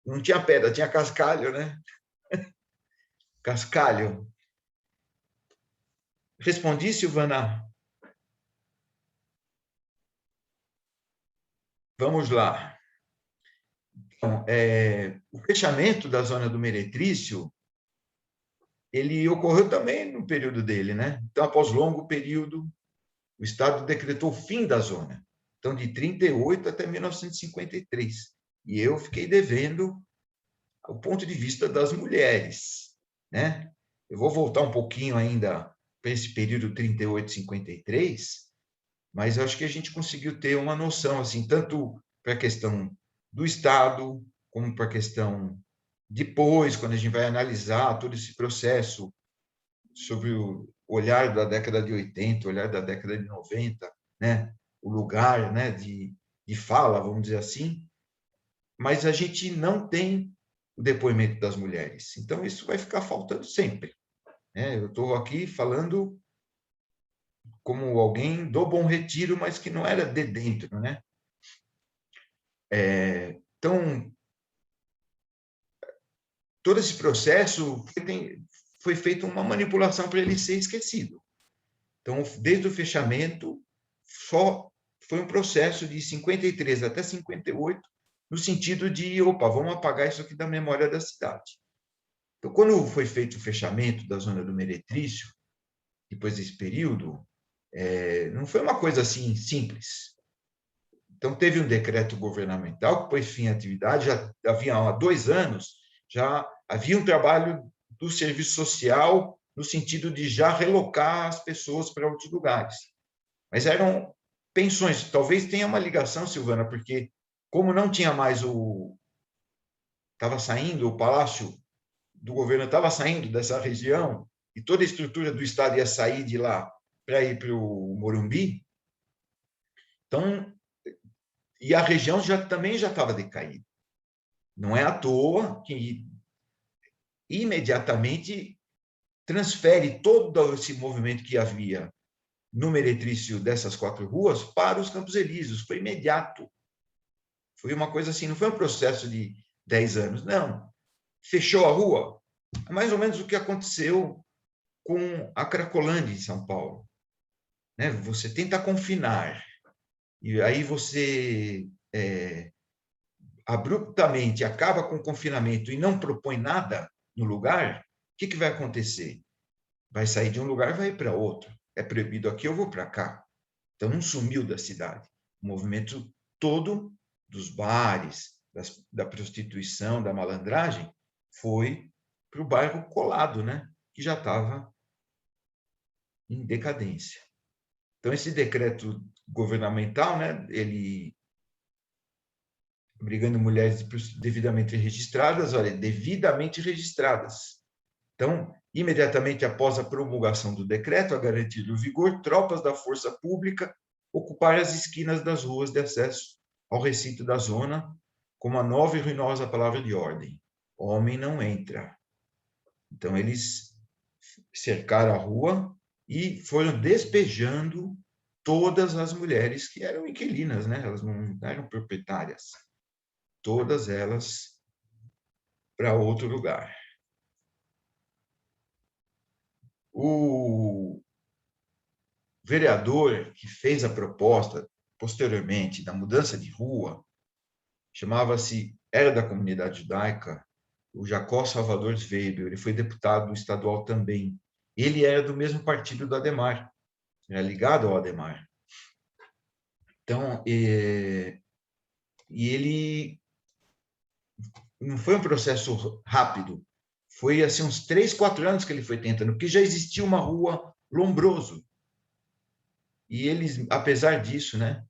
não tinha pedra, tinha cascalho, né? Cascalho. Respondi, Silvana? Vamos lá. Então, o fechamento da zona do Meretrício, ele ocorreu também no período dele, né? Então, após longo período, o Estado decretou o fim da zona. Então, de 38 até 1953. E eu fiquei devendo o ponto de vista das mulheres, né? Eu vou voltar um pouquinho ainda para esse período 38, 53, mas eu acho que a gente conseguiu ter uma noção, assim, tanto para a questão do Estado, como para a questão depois, quando a gente vai analisar todo esse processo sobre o olhar da década de 80, o olhar da década de 90, né? O lugar, né, de fala, vamos dizer assim, mas a gente não tem o depoimento das mulheres. Então, isso vai ficar faltando sempre, né? Eu estou aqui falando como alguém do Bom Retiro, mas que não era de dentro, né? Então, todo esse processo foi feito uma manipulação para ele ser esquecido. Então, desde o fechamento, só foi um processo de 53 até 58, no sentido de, opa, vamos apagar isso aqui da memória da cidade. Então, quando foi feito o fechamento da zona do Meretrício, depois desse período, não foi uma coisa assim simples. Então, teve um decreto governamental que pôs fim à atividade, já havia há 2 anos, já havia um trabalho do serviço social no sentido de já relocar as pessoas para outros lugares. Mas eram pensões. Talvez tenha uma ligação, Silvana, porque como não tinha mais estava saindo, o palácio do governo estava saindo dessa região e toda a estrutura do Estado ia sair de lá para ir para o Morumbi, então, e a região também já estava decaída. Não é à toa que imediatamente transfere todo esse movimento que havia no meretrício dessas 4 ruas para os Campos Elíseos. Foi imediato. Foi uma coisa assim, não foi um processo de 10 anos, não. Fechou a rua. É mais ou menos o que aconteceu com a Cracolândia em São Paulo. Né? Você tenta confinar, e aí você abruptamente acaba com o confinamento e não propõe nada no lugar, o que vai acontecer? Vai sair de um lugar e vai para outro. É proibido aqui, eu vou para cá. Então, não sumiu da cidade. O movimento todo dos bares, da prostituição, da malandragem, foi para o bairro colado, né? Que já estava em decadência. Então, esse decreto governamental, né, ele obrigando mulheres devidamente registradas, olha, devidamente registradas. Então, imediatamente após a promulgação do decreto, a garantir o vigor, tropas da força pública ocuparam as esquinas das ruas de acesso ao recinto da zona, com uma nova e ruinosa palavra de ordem: homem não entra. Então, eles cercaram a rua e foram despejando todas as mulheres que eram inquilinas, né? Elas não eram proprietárias. Todas elas para outro lugar. O vereador que fez a proposta, posteriormente, da mudança de rua, era da comunidade judaica, o Jacó Salvador Zweibel. Ele foi deputado estadual também. Ele era do mesmo partido do Adhemar, era ligado ao Adhemar. Então, e ele não foi um processo rápido, foi assim uns 3, 4 anos que ele foi tentando, porque já existia uma rua Lombroso. E eles, apesar disso, né,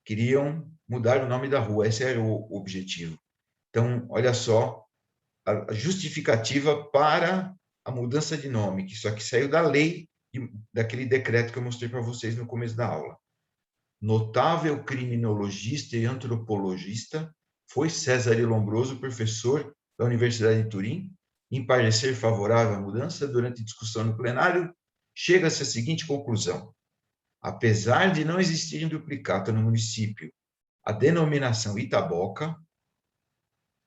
queriam mudar o nome da rua, esse era o objetivo. Então, olha só, a justificativa para a mudança de nome, que só que saiu da lei, daquele decreto que eu mostrei para vocês no começo da aula. Notável criminologista e antropologista, foi César Lombroso, professor da Universidade de Turim. Em parecer favorável à mudança, durante discussão no plenário, chega-se à seguinte conclusão: apesar de não existir duplicata no município a denominação Itaboca,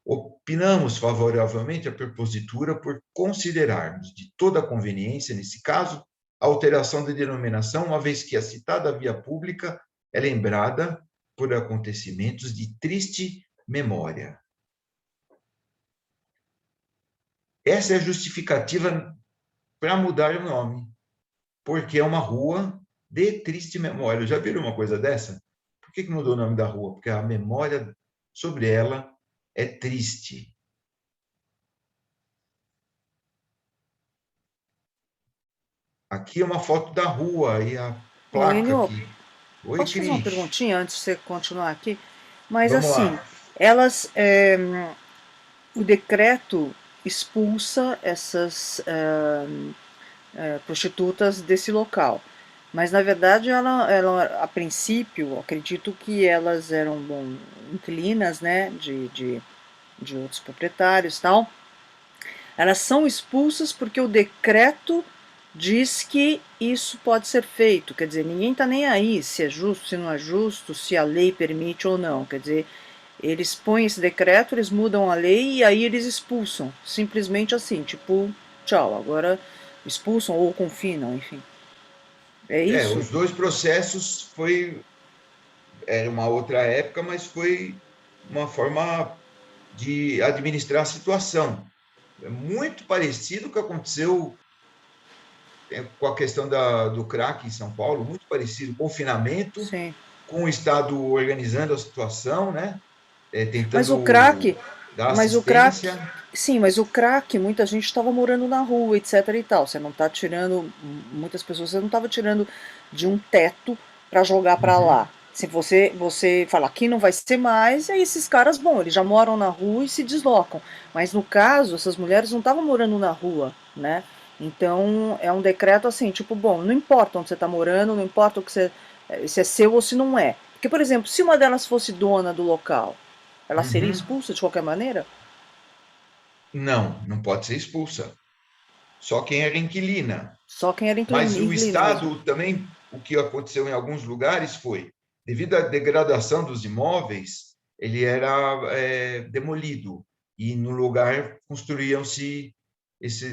opinamos favoravelmente a propositura por considerarmos de toda a conveniência, nesse caso, a alteração da denominação, uma vez que a citada via pública é lembrada por acontecimentos de triste memória. Essa é a justificativa para mudar o nome, porque é uma rua de triste memória. Já viram uma coisa dessa? Por que mudou o nome da rua? Porque a memória sobre ela é triste. Aqui é uma foto da rua e a placa Enio, aqui. Oi, posso fazer uma Cris. perguntinha antes de você continuar aqui? Mas Vamos assim, lá. elas, o decreto expulsa essas prostitutas desse local. Mas, na verdade, ela, a princípio, acredito que elas eram inquilinas, né, de outros proprietários e tal. Elas são expulsas porque o decreto diz que isso pode ser feito. Quer dizer, ninguém está nem aí se é justo, se não é justo, se a lei permite ou não. Quer dizer, eles põem esse decreto, eles mudam a lei e aí eles expulsam. Simplesmente assim, tipo, tchau, agora expulsam ou confinam, enfim. É isso? Os dois processos era uma outra época, mas foi uma forma de administrar a situação. é muito parecido com o que aconteceu com a questão do crack em São Paulo, muito parecido, confinamento, Sim. com o Estado organizando a situação, né? Mas o Tentando crack, dar mas o crack, assistência. sim, mas o crack, muita gente estava morando na rua, etc e tal. Você não está tirando, muitas pessoas, você não estava tirando de um teto para jogar para Uhum. lá. Se você fala aqui não vai ser mais, aí esses caras, bom, eles já moram na rua e se deslocam. Mas no caso, essas mulheres não estavam morando na rua, né? Então é um decreto assim, tipo, bom, não importa onde você está morando, não importa o que você, se é seu ou se não é. Porque, por exemplo, se uma delas fosse dona do local, ela seria Uhum. expulsa de qualquer maneira? Não, não pode ser expulsa. Só quem era inquilina. Só quem era Mas o inquilino mesmo. Estado também, o que aconteceu em alguns lugares foi, devido à degradação dos imóveis, ele era demolido e no lugar construíam-se,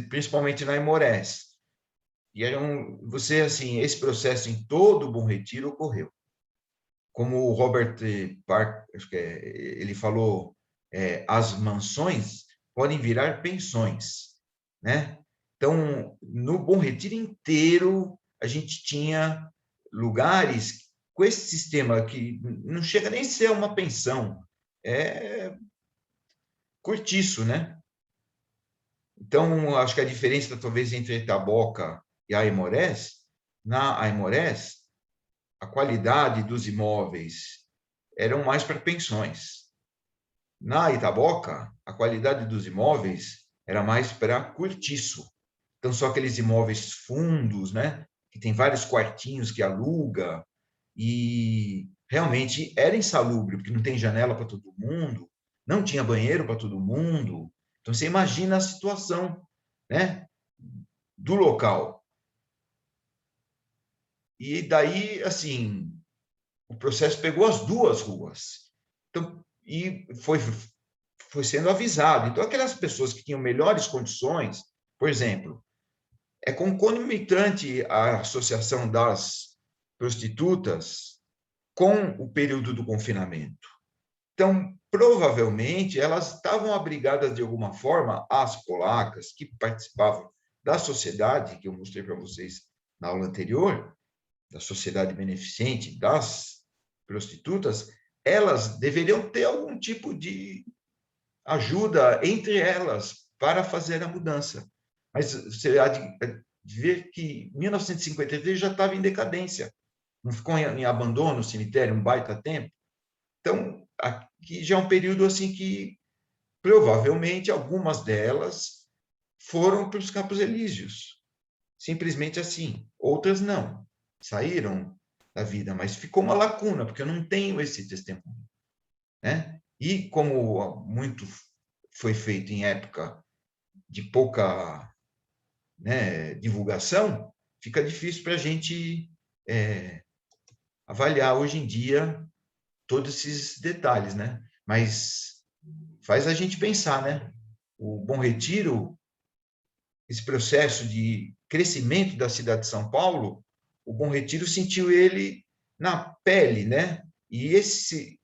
principalmente na Aimorés. E você assim, esse processo em todo o Bom Retiro ocorreu. Como o Robert Park, acho que ele falou, as mansões podem virar pensões, né? Então, no Bom Retiro inteiro, a gente tinha lugares com esse sistema que não chega nem a ser uma pensão, é cortiço, né? Então, acho que a diferença, talvez, entre Itaboca e a Aimorés, na Aimorés, a qualidade dos imóveis eram mais para pensões. Na Itaboca, a qualidade dos imóveis era mais para cortiço. Então, só aqueles imóveis fundos, né? Que tem vários quartinhos que aluga, e realmente era insalubre, porque não tem janela para todo mundo, não tinha banheiro para todo mundo. Então, você imagina a situação, né? Do local. E daí, assim, o processo pegou as duas ruas. Então, e foi sendo avisado. Então, aquelas pessoas que tinham melhores condições, por exemplo, é concomitante a associação das prostitutas com o período do confinamento. Então, provavelmente, elas estavam abrigadas de alguma forma, as polacas que participavam da sociedade, que eu mostrei para vocês na aula anterior, da sociedade beneficente das prostitutas, elas deveriam ter algum tipo de ajuda entre elas para fazer a mudança. Mas você há de ver que 1953 já estava em decadência, não ficou em abandono, cemitério, um baita tempo. Então, aqui já é um período assim que provavelmente algumas delas foram para os Campos Elíseos, simplesmente assim. Outras não, saíram da vida, mas ficou uma lacuna, porque eu não tenho esse testemunho, né? E como muito foi feito em época de pouca, né, divulgação, fica difícil para a gente avaliar hoje em dia todos esses detalhes, né? Mas faz a gente pensar, né? O Bom Retiro, esse processo de crescimento da cidade de São Paulo, o Bom Retiro sentiu ele na pele, né? E esse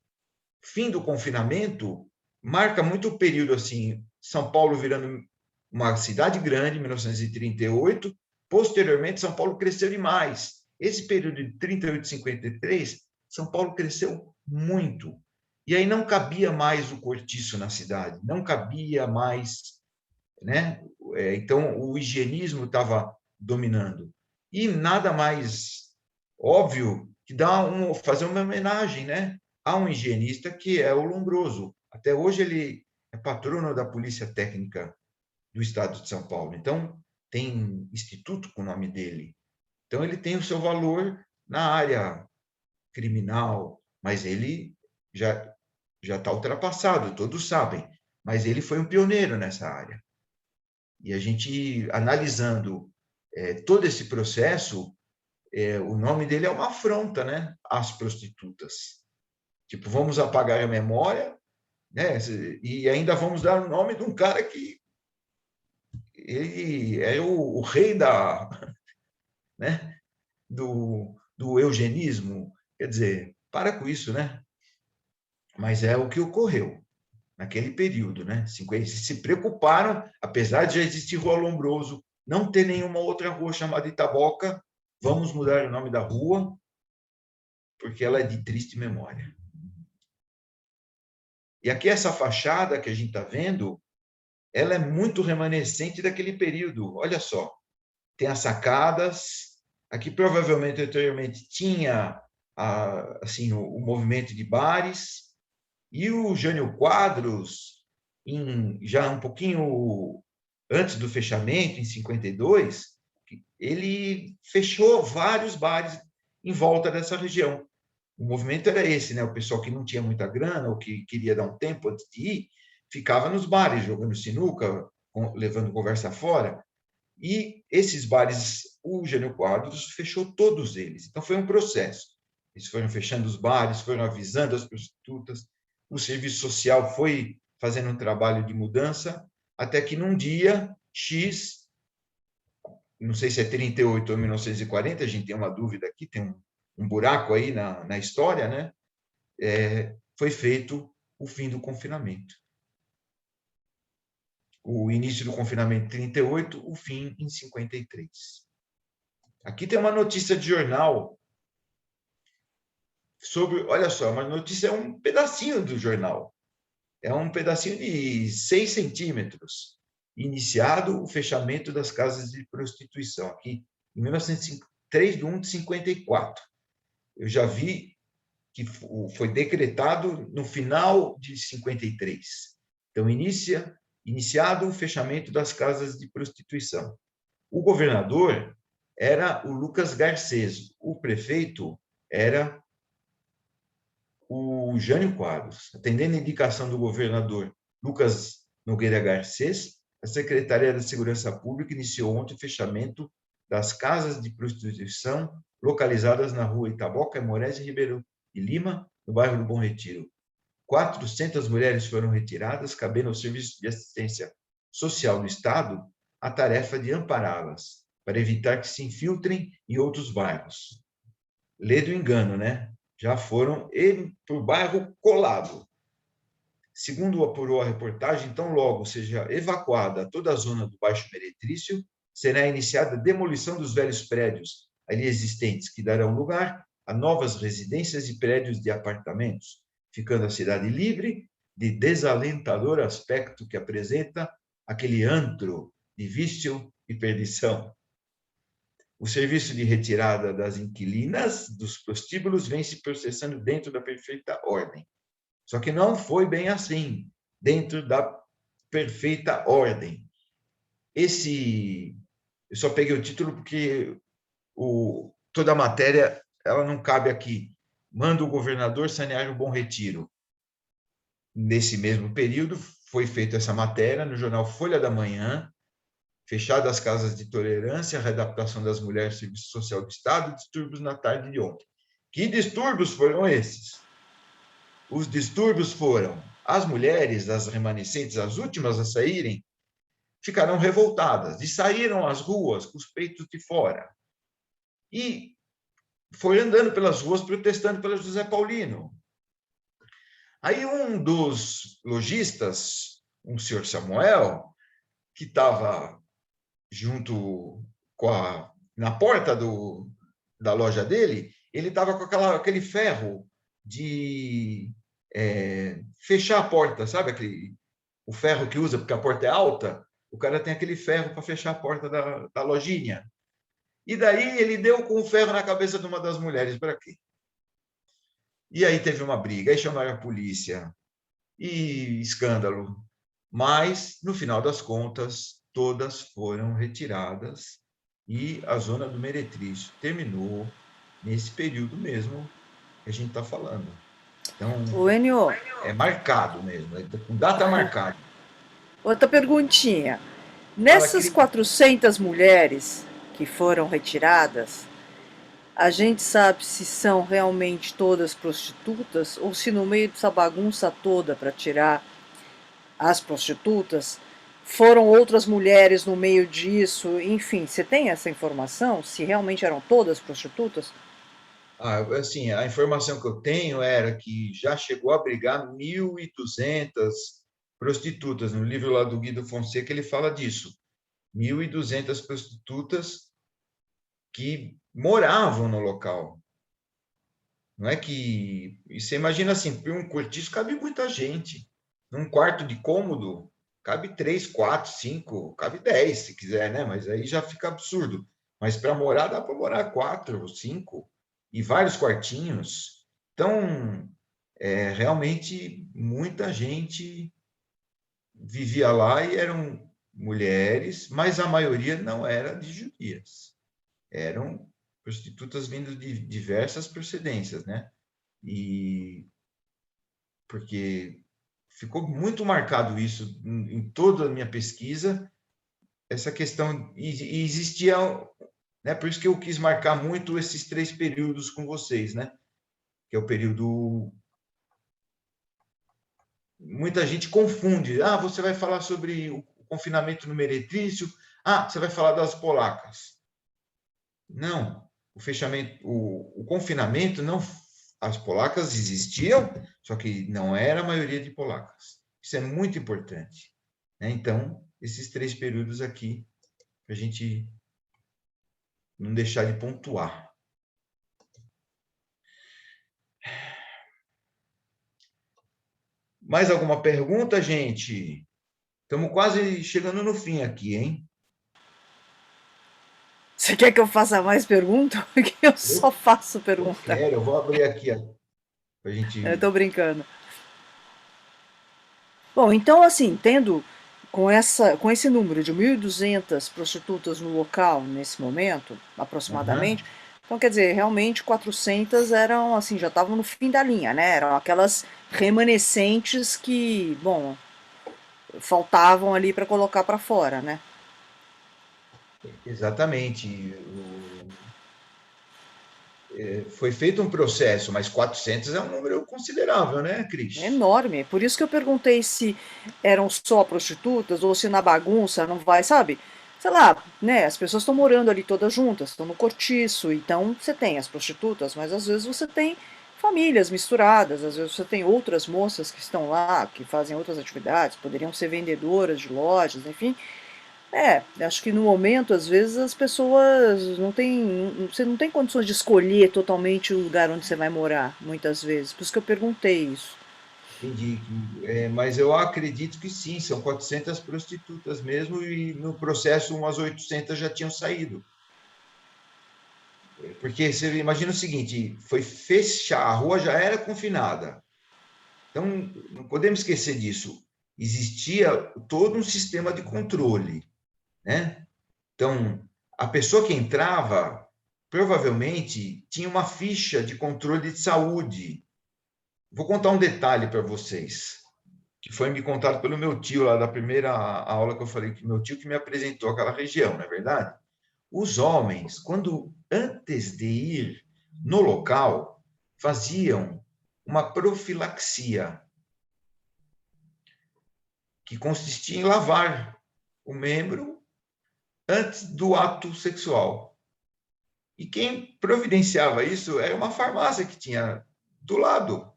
fim do confinamento marca muito o período assim, São Paulo virando uma cidade grande, 1938, posteriormente São Paulo cresceu demais. Esse período de 38 e 53, São Paulo cresceu muito. E aí não cabia mais o cortiço na cidade, não cabia mais, né? Então o higienismo estava dominando. E nada mais óbvio que fazer uma homenagem, né, a um higienista que é o Lombroso. Até hoje ele é patrono da Polícia Técnica do Estado de São Paulo. Então, tem instituto com o nome dele. Então, ele tem o seu valor na área criminal, mas ele já está ultrapassado, todos sabem. Mas ele foi um pioneiro nessa área. E a gente, analisando todo esse processo, o nome dele é uma afronta, né, às prostitutas. Tipo, vamos apagar a memória, né, e ainda vamos dar o nome de um cara que ele é o rei né, do eugenismo. Quer dizer, para com isso, né? Mas é o que ocorreu. naquele período, né? Eles se preocuparam, apesar de já existir Rua Lombroso, não ter nenhuma outra rua chamada Itaboca, vamos mudar o nome da rua, porque ela é de triste memória. E aqui essa fachada que a gente está vendo, ela é muito remanescente daquele período. Olha só, tem as sacadas, aqui provavelmente anteriormente tinha assim, o movimento de bares, e o Jânio Quadros, já um pouquinho antes do fechamento, em 52, ele fechou vários bares em volta dessa região. O movimento era esse, né? O pessoal que não tinha muita grana ou que queria dar um tempo antes de ir, ficava nos bares, jogando sinuca, levando conversa fora. E esses bares, o Jânio Quadros fechou todos eles. Então, foi um processo. Eles foram fechando os bares, foram avisando as prostitutas, o serviço social foi fazendo um trabalho de mudança, até que num dia X, não sei se é 38 ou 1940, a gente tem uma dúvida aqui, tem um buraco aí na história, né? Foi feito o fim do confinamento. O início do confinamento em 38, o fim em 53. Aqui tem uma notícia de jornal sobre, olha só, uma notícia é um pedacinho do jornal. É um pedacinho de 6 centímetros. Iniciado o fechamento das casas de prostituição, aqui em 3 de 1 de 54. Eu já vi que foi decretado no final de 53. Então, iniciado o fechamento das casas de prostituição. O governador era o Lucas Garcês, o prefeito era o Jânio Quadros. Atendendo a indicação do governador Lucas Nogueira Garcês, a Secretaria da Segurança Pública iniciou ontem o fechamento das casas de prostituição localizadas na rua Itaboca, Moraes e Ribeirão de Lima, no bairro do Bom Retiro. 400 mulheres foram retiradas, cabendo ao Serviço de Assistência Social do Estado a tarefa de ampará-las, para evitar que se infiltrem em outros bairros. Lê do engano, né? Já foram para o bairro colado. Segundo apurou a reportagem, então logo seja evacuada toda a zona do Baixo Meretrício, será iniciada a demolição dos velhos prédios ali existentes, que darão lugar a novas residências e prédios de apartamentos, ficando a cidade livre de desalentador aspecto que apresenta aquele antro de vício e perdição. O serviço de retirada das inquilinas dos prostíbulos vem se processando dentro da perfeita ordem. Só que não foi bem assim, dentro da perfeita ordem. Eu só peguei o título porque toda a matéria ela não cabe aqui. Manda o governador sanear o Bom Retiro. Nesse mesmo período, foi feita essa matéria no jornal Folha da Manhã, fechada as casas de tolerância, readaptação das mulheres, Serviço Social do Estado, distúrbios na tarde de ontem. Que distúrbios foram esses? Os distúrbios foram as mulheres, as remanescentes, as últimas a saírem, ficaram revoltadas e saíram às ruas com os peitos de fora. E foi andando pelas ruas protestando pela José Paulino. Aí um dos lojistas, um senhor Samuel, que estava junto na porta da loja dele, ele estava com aquele ferro de fechar a porta, sabe? O ferro que usa porque a porta é alta, o cara tem aquele ferro para fechar a porta da lojinha. E daí ele deu com o ferro na cabeça de uma das mulheres, para quê? E aí teve uma briga, aí chamaram a polícia, e escândalo. Mas, no final das contas, todas foram retiradas e a zona do Meretrício terminou nesse período mesmo que a gente está falando. Então, O Enio, é marcado mesmo, com data marcada. outra perguntinha. Nessas 400 mulheres que foram retiradas, a gente sabe se são realmente todas prostitutas ou se no meio dessa bagunça toda para tirar as prostitutas foram outras mulheres no meio disso, enfim, você tem essa informação? Se realmente eram todas prostitutas? Assim, a informação que eu tenho era que já chegou a brigar 1.200 prostitutas. No livro lá do Guido Fonseca, ele fala disso. 1.200 prostitutas que moravam no local. Não é que... E você imagina assim, por um cortiço cabe muita gente. Num quarto de cômodo, cabe 3, 4, 5, cabe 10, se quiser, né? Mas aí já fica absurdo. Mas para morar, dá para morar 4 ou 5, e vários quartinhos. Então, realmente, muita gente vivia lá e eram mulheres, mas a maioria não era de judias. Eram prostitutas vindo de diversas procedências, né? E porque ficou muito marcado isso em toda a minha pesquisa, essa questão, e existia, né? Por isso que eu quis marcar muito esses 3 períodos com vocês, né? Que é o período... Muita gente confunde. Ah, você vai falar sobre o confinamento no Meretrício. Ah, você vai falar das polacas. Não, o fechamento, o confinamento não... As polacas existiam, só que não era a maioria de polacas. Isso é muito importante, né? Então, esses 3 períodos aqui, para a gente não deixar de pontuar. Mais alguma pergunta, gente? Estamos quase chegando no fim aqui, hein? Você quer que eu faça mais perguntas? Porque eu só faço pergunta. Eu vou abrir aqui para a gente... Eu tô brincando. Bom, então, assim, tendo com esse número de 1.200 prostitutas no local, nesse momento, aproximadamente, então, quer dizer, realmente 400 eram, assim, já estavam no fim da linha, né? Eram aquelas remanescentes que, bom, faltavam ali para colocar para fora, né? Exatamente. Foi feito um processo, mas 400 é um número considerável, né, Cris? É enorme. Por isso que eu perguntei se eram só prostitutas ou se na bagunça não vai, sabe? Sei lá, né? As pessoas estão morando ali todas juntas, estão no cortiço, então você tem as prostitutas, mas às vezes você tem famílias misturadas, às vezes você tem outras moças que estão lá, que fazem outras atividades, poderiam ser vendedoras de lojas, enfim. Acho que no momento, às vezes, as pessoas não têm. Você não tem condições de escolher totalmente o lugar onde você vai morar, muitas vezes. Por isso que eu perguntei isso. Entendi. Mas eu acredito que sim, são 400 prostitutas mesmo, e no processo umas 800 já tinham saído. Porque você imagina o seguinte, foi fechar, a rua já era confinada. Então, não podemos esquecer disso. Existia todo um sistema de controle, né? Então, a pessoa que entrava, provavelmente, tinha uma ficha de controle de saúde. Vou contar um detalhe para vocês, que foi me contado pelo meu tio lá da primeira aula que eu falei, que meu tio que me apresentou aquela região, não é verdade? Os homens, quando antes de ir no local, faziam uma profilaxia, que consistia em lavar o membro antes do ato sexual. E quem providenciava isso era uma farmácia que tinha do lado.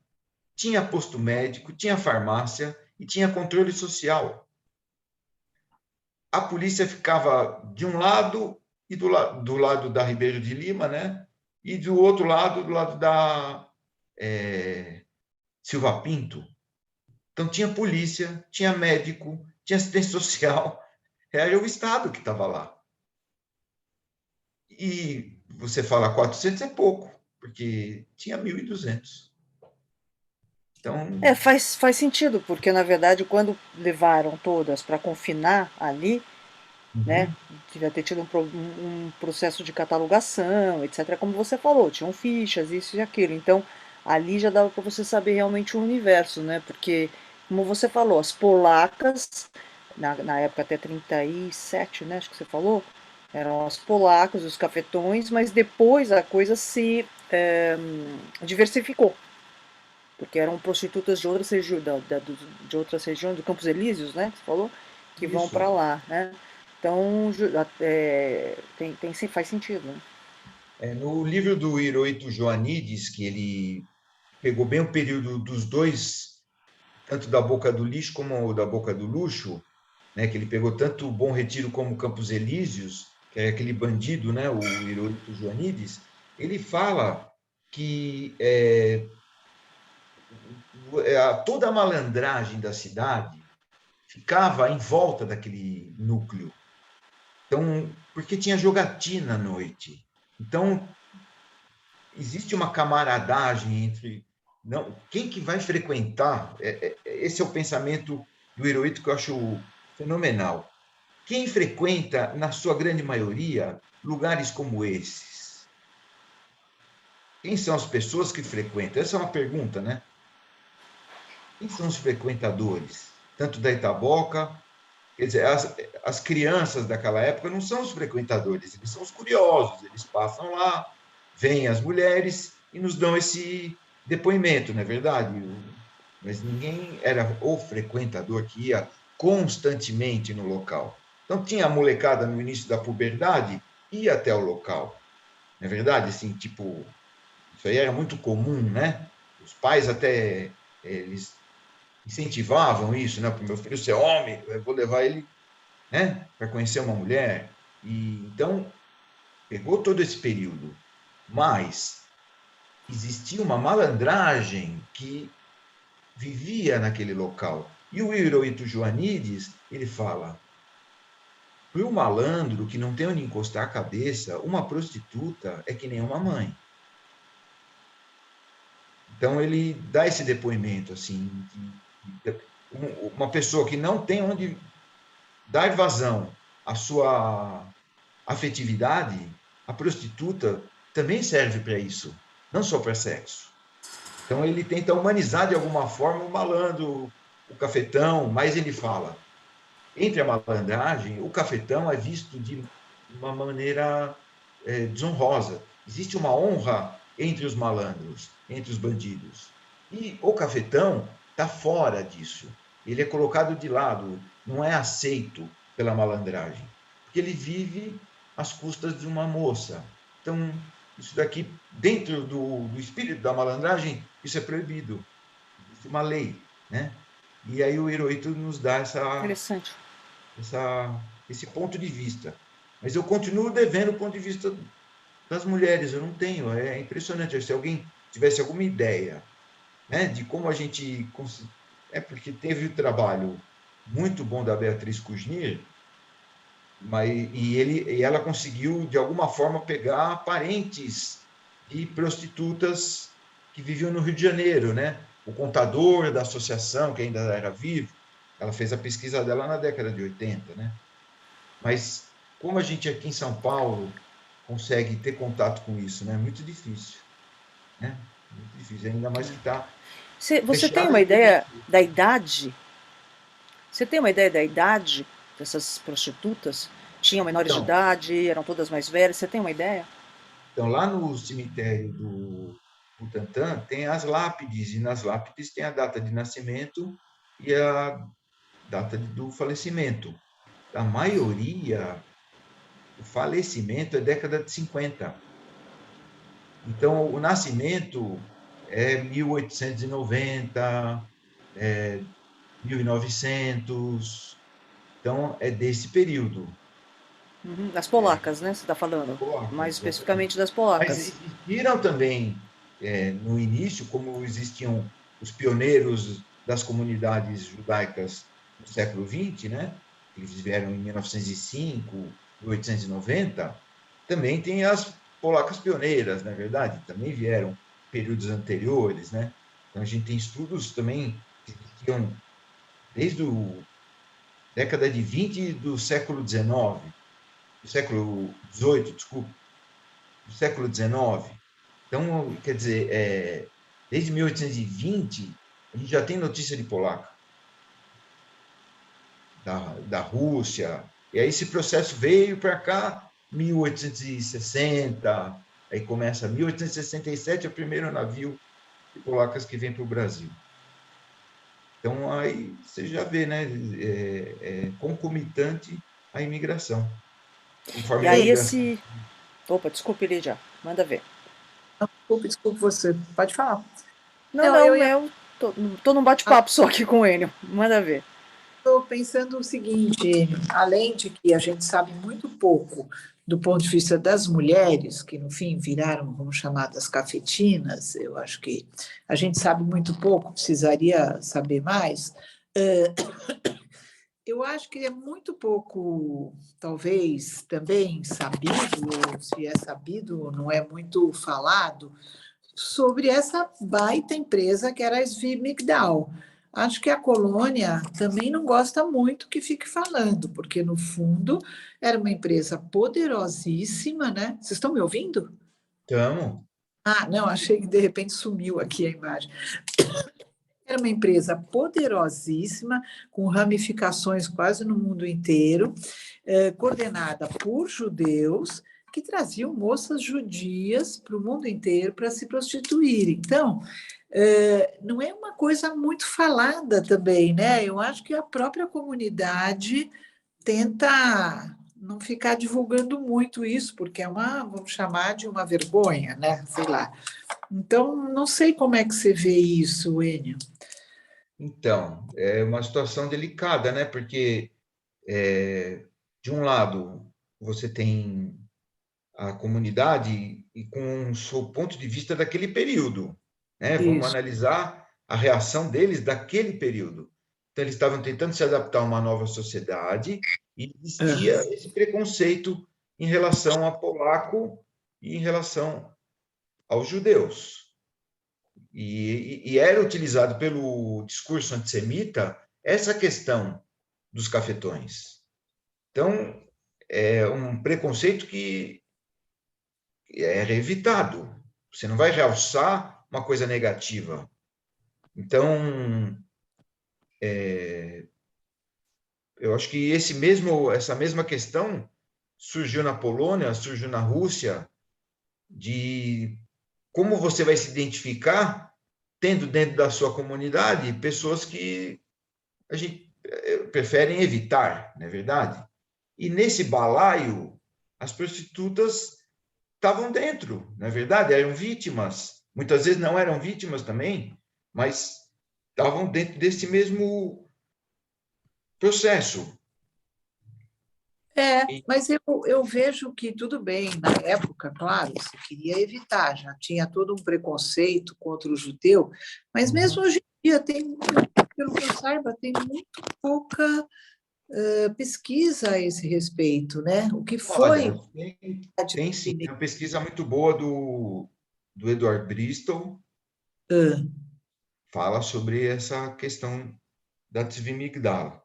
Tinha posto médico, tinha farmácia e tinha controle social. A polícia ficava de um lado e do lado da Ribeiro de Lima, né? E do outro lado, do lado da Silva Pinto. Então tinha polícia, tinha médico, tinha assistência social. Era o Estado que estava lá. E você fala 400 é pouco, porque tinha 1.200. Então... Faz sentido, porque na verdade quando levaram todas para confinar ali, né, devia ter tido um processo de catalogação, etc. Como você falou, tinham fichas, isso e aquilo. Então ali já dava para você saber realmente o universo, né? Porque, como você falou, as polacas, na época até 37, né, acho que você falou, eram as polacas, os cafetões, mas depois a coisa se diversificou, porque eram prostitutas de outras regiões, de outras regiões, do Campos Elíseos, né, que você falou, que vão Isso. para lá, né? Então, faz sentido, né? No livro do Hirohito Joanides, que ele pegou bem o período dos dois tanto da Boca do Lixo como da Boca do Luxo, né, que ele pegou tanto o Bom Retiro como Campos Elíseos, que é aquele bandido, né, o Hirohito Joanides, ele fala que toda a malandragem da cidade ficava em volta daquele núcleo. Então, porque tinha jogatina à noite. Então, existe uma camaradagem entre não, quem que vai frequentar. Esse é o pensamento do Hirohito que eu acho fenomenal. Quem frequenta, na sua grande maioria, lugares como esses? Quem são as pessoas que frequentam? Essa é uma pergunta, né? Quem são os frequentadores? Tanto da Itaboca, quer dizer, as crianças daquela época não são os frequentadores, eles são os curiosos, eles passam lá, veem as mulheres e nos dão esse depoimento, não é verdade? Mas ninguém era o frequentador que ia constantemente no local. Então, tinha a molecada no início da puberdade, ia até o local, não é verdade? Assim, tipo, isso aí era muito comum, né? Os pais até, eles incentivavam isso, né? Para o meu filho ser homem, eu vou levar ele, né? Para conhecer uma mulher. E então pegou todo esse período, mas existia uma malandragem que vivia naquele local. E o Hirohito Joanides, ele fala: para o malandro que não tem onde encostar a cabeça, uma prostituta é que nem uma mãe. Então ele dá esse depoimento assim, uma pessoa que não tem onde dar vazão à sua afetividade, a prostituta também serve para isso, não só para sexo. Então ele tenta humanizar de alguma forma o malandro, o cafetão, mas ele fala, entre a malandragem, o cafetão é visto de uma maneira desonrosa. Existe uma honra entre os malandros, entre os bandidos. E o cafetão está fora disso. Ele é colocado de lado, não é aceito pela malandragem, porque ele vive às custas de uma moça. Então, isso daqui, dentro do espírito da malandragem, isso é proibido. Existe uma lei, né? E aí o Hirohito nos dá Interessante. esse ponto de vista. Mas eu continuo devendo o ponto de vista das mulheres, eu não tenho. É impressionante. Se alguém tivesse alguma ideia, né, de como a gente... porque teve o trabalho muito bom da Beatriz Kujnir, e ela conseguiu, de alguma forma, pegar parentes de prostitutas que viviam no Rio de Janeiro, né? O contador da associação, que ainda era vivo, ela fez a pesquisa dela na década de 80, né? Mas como a gente aqui em São Paulo consegue ter contato com isso, né? Muito difícil, né? Muito difícil, ainda mais que está Você tem uma ideia da idade? Você tem uma ideia da idade dessas prostitutas? Tinham menores de idade, eram todas mais velhas? Você tem uma ideia? Então, lá no cemitério do Butantã, tem as lápides, e nas lápides tem a data de nascimento e a data do falecimento. A maioria, o falecimento é década de 50. Então, o nascimento é 1890, 1900. Então, é desse período. Das polacas, né? Você está falando? Mais especificamente das polacas. Mas existiram também, no início, como existiam os pioneiros das comunidades judaicas no século XX, né? Eles vieram em 1905, 1890, também tem as polacas pioneiras, na verdade, também vieram períodos anteriores, né? Então a gente tem estudos também que existiam desde a década de 20 do século XIX, do século XVIII, desculpa, do século XIX. Então, quer dizer, desde 1820, a gente já tem notícia de polaca, da Rússia. E aí esse processo veio para cá, 1860, aí começa 1867, é o primeiro navio de polacas que vem para o Brasil. Então, aí você já vê, né, concomitante à imigração. E aí esse... Opa, desculpe, Lídia, manda ver. Desculpe você. Pode falar. Não, Tô num bate-papo só aqui com o Enio. Manda ver. Estou pensando o seguinte, além de que a gente sabe muito pouco do ponto de vista das mulheres, que no fim viraram, vamos chamar, das cafetinas, eu acho que a gente sabe muito pouco, precisaria saber mais. Eu acho que é muito pouco, talvez, também sabido, ou se é sabido, não é muito falado, sobre essa baita empresa que era a SVI Migdal. Acho que a colônia também não gosta muito que fique falando, porque, no fundo, era uma empresa poderosíssima, né? Vocês estão me ouvindo? Então, Ah, não, achei que de repente sumiu aqui a imagem. Era uma empresa poderosíssima, com ramificações quase no mundo inteiro, coordenada por judeus, que traziam moças judias para o mundo inteiro para se prostituírem. Então, não é uma coisa muito falada também, né? Eu acho que a própria comunidade tenta não ficar divulgando muito isso, porque é uma, vamos chamar de uma vergonha, né? Sei lá. Então, não sei como é que você vê isso, Enio. então, é uma situação delicada, né? Porque, de um lado, você tem a comunidade e com o seu ponto de vista daquele período, né? Vamos Isso. analisar a reação deles daquele período. Então, eles estavam tentando se adaptar a uma nova sociedade e existia esse preconceito em relação ao polaco e em relação aos judeus. E era utilizado pelo discurso antissemita essa questão dos cafetões. Então, é um preconceito que era evitado. Você não vai realçar uma coisa negativa. Então, eu acho que essa mesma questão surgiu na Polônia, surgiu na Rússia, de como você vai se identificar tendo dentro da sua comunidade pessoas que a gente preferem evitar, não é verdade? E nesse balaio, as prostitutas estavam dentro, não é verdade? Eram vítimas. Muitas vezes não eram vítimas também, mas estavam dentro desse mesmo processo. Mas eu vejo que tudo bem, na época, claro, se queria evitar, já tinha todo um preconceito contra o judeu, mas mesmo hoje em dia, pelo que eu saiba, tem muito pouca pesquisa a esse respeito, né? O que foi? Olha, tem sim, tem uma pesquisa muito boa do Edward Bristol, fala sobre essa questão da Tzvi Migdal.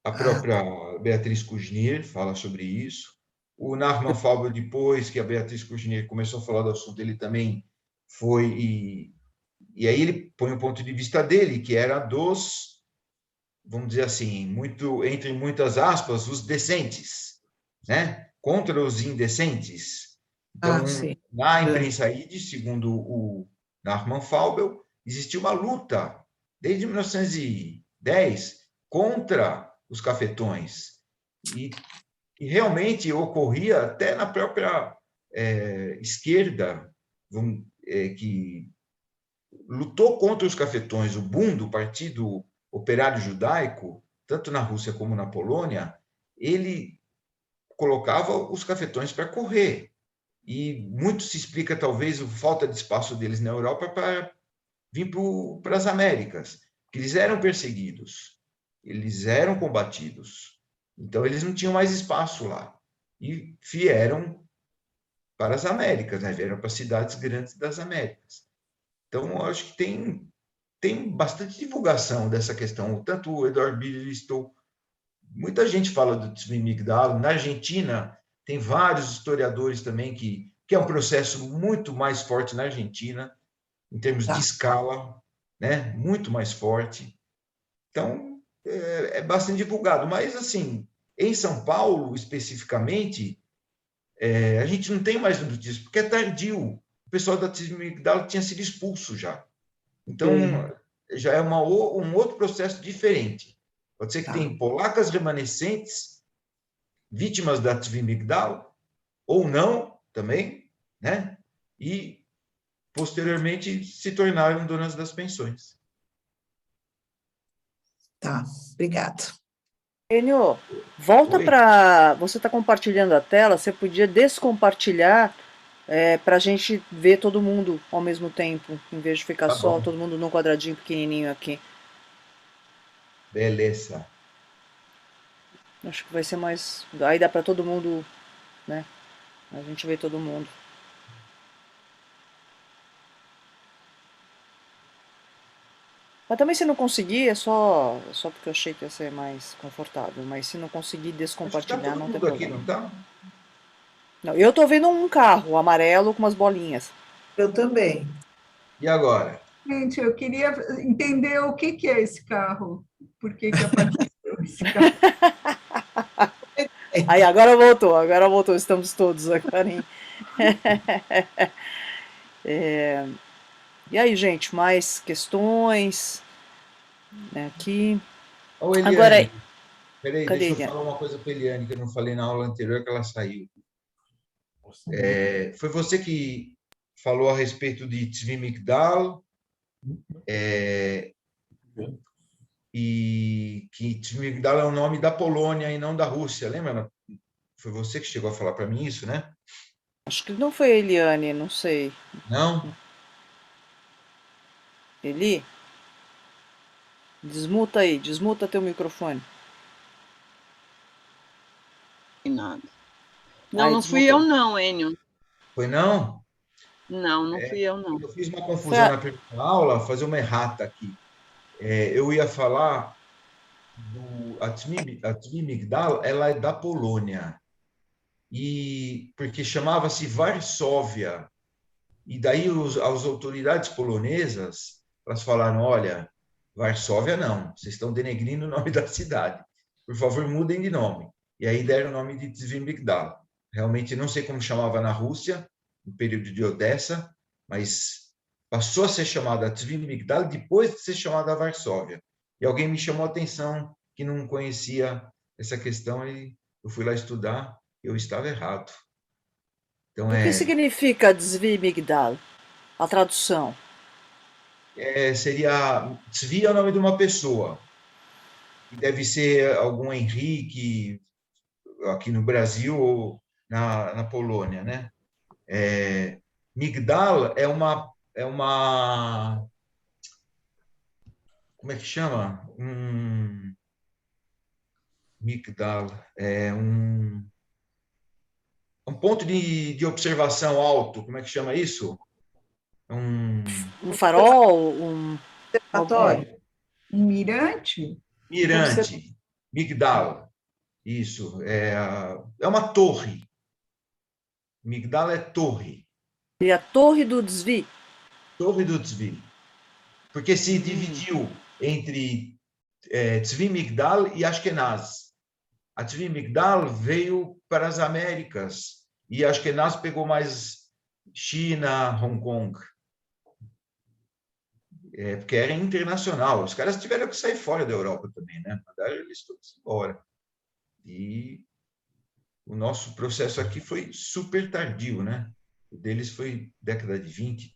A própria Beatriz Kuznier fala sobre isso. O Nachman Faubel, depois que a Beatriz Kuznier começou a falar do assunto, ele também foi e aí ele põe o ponto de vista dele, que era dos, vamos dizer assim, muito, entre muitas aspas, os decentes, né? Contra os indecentes. Então, na imprensa Yiddish, segundo o Nachman Faubel, existiu uma luta desde 1910 contra os cafetões. E realmente ocorria até na própria esquerda, que lutou contra os cafetões. O BUN, do Partido Operário Judaico, tanto na Rússia como na Polônia, ele colocava os cafetões para correr. E muito se explica, talvez, a falta de espaço deles na Europa para vir para as Américas, que eles eram perseguidos, eles eram combatidos. Então, eles não tinham mais espaço lá. E vieram para as Américas, né? Vieram para as cidades grandes das Américas. Então, eu acho que tem bastante divulgação dessa questão. Tanto o Edward Bristol, muita gente fala do Tzvi Migdal. Na Argentina, tem vários historiadores também que é um processo muito mais forte na Argentina, em termos de escala, né? Muito mais forte. Então, é bastante divulgado. Mas, assim, em São Paulo, especificamente, a gente não tem mais notícias, porque é tardio. O pessoal da Tzvi Migdal tinha sido expulso já. Então, já é um outro processo diferente. Pode ser que tem polacas remanescentes, vítimas da Tzvi Migdal, ou não, também, né? E posteriormente se tornaram donas das pensões. Tá, obrigado. Enio, volta Oi? para. Você está compartilhando a tela, você podia descompartilhar para a gente ver todo mundo ao mesmo tempo, em vez de ficar Tá só bom. todo mundo num quadradinho pequenininho aqui. Beleza. Acho que vai ser mais. Aí dá para todo mundo, né? A gente vê todo mundo. Mas também se não conseguir, é só porque eu achei que ia ser mais confortável. Mas se não conseguir Acho que está descompartilhar, todo não tem mundo aqui, problema. não está? Não, eu tô vendo um carro amarelo com umas bolinhas. Eu também. E agora? Gente, eu queria entender o que é esse carro. Por que apareceu esse carro? Aí, agora voltou, estamos todos agora em... E aí, gente, mais questões, né, aqui. Ô, Agora, Eliane, peraí, cadê deixa eu ele? falar uma coisa para Eliane, que eu não falei na aula anterior, que ela saiu. Foi você que falou a respeito de Tzvi Migdal, e que Tzvi Migdal é o nome da Polônia e não da Rússia, lembra? Foi você que chegou a falar para mim isso, né? Acho que não foi a Eliane, não sei. Não? Eli? Desmuta aí, desmuta teu microfone. Nada. Não, Aí, não fui eu desmutou. não, Enio. Foi não? Não, não fui eu não. Eu fiz uma Foi confusão a... na primeira aula, fazer uma errata aqui. Eu ia falar a Tzvi Migdal, ela é da Polônia. E porque chamava-se Varsóvia. E daí as autoridades polonesas, elas falaram, olha, Varsóvia não, vocês estão denegrindo o nome da cidade. Por favor, mudem de nome. E aí deram o nome de Tzvi Migdal. Realmente não sei como chamava na Rússia, no período de Odessa, mas passou a ser chamada Tzvi Migdal depois de ser chamada Varsóvia. E alguém me chamou a atenção que não conhecia essa questão e eu fui lá estudar, eu estava errado. Então, O que significa Tzvi Migdal? A tradução. seria... Tzvi é o nome de uma pessoa, que deve ser algum Henrique, aqui no Brasil ou na Polônia, né? Migdal como é que chama? Migdal um ponto de observação alto, como é que chama isso? Um farol, um... Observatório. Um mirante? Mirante, Migdal, isso, é uma torre. Migdal é torre. E a torre do Tzvi. Torre do Tzvi. Porque se dividiu entre Tzvi Migdal e Ashkenaz. A Tzvi Migdal veio para as Américas e Ashkenaz pegou mais China, Hong Kong. Porque era internacional. Os caras tiveram que sair fora da Europa também, né? Mandaram eles todos embora. E o nosso processo aqui foi super tardio, né? O deles foi década de 20,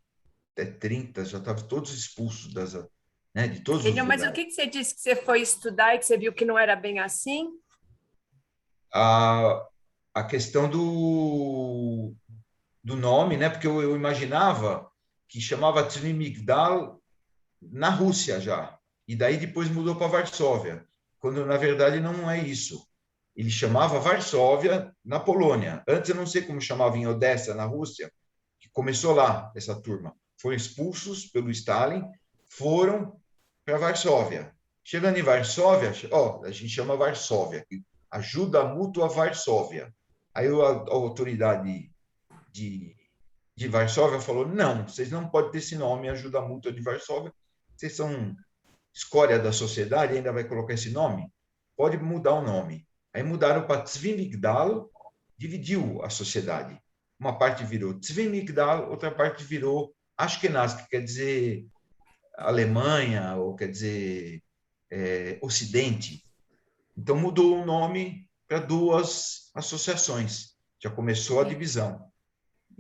até 30, já estavam todos expulsos de todos os Mas o lugares. que você disse que você foi estudar e que você viu que não era bem assim? A questão do nome, né? Porque eu imaginava que chamava Tzvi Migdal na Rússia já. E daí depois mudou para Varsóvia, quando na verdade não é isso. Ele chamava Varsóvia na Polônia. Antes eu não sei como chamava em Odessa, na Rússia, que começou lá essa turma. Foram expulsos pelo Stalin, foram para Varsóvia. Chegando em Varsóvia, a gente chama Varsóvia, Ajuda Mútua Varsóvia. Aí a autoridade de Varsóvia falou, não, vocês não podem ter esse nome, Ajuda Mútua de Varsóvia, vocês são escória da sociedade, ainda vai colocar esse nome? Pode mudar o nome. Aí mudaram para Tzvi Migdal, dividiu a sociedade. Uma parte virou Tzvi Migdal, outra parte virou Ashkenaz, que quer dizer Alemanha, ou quer dizer Ocidente. Então mudou o nome para duas associações. Já começou a divisão.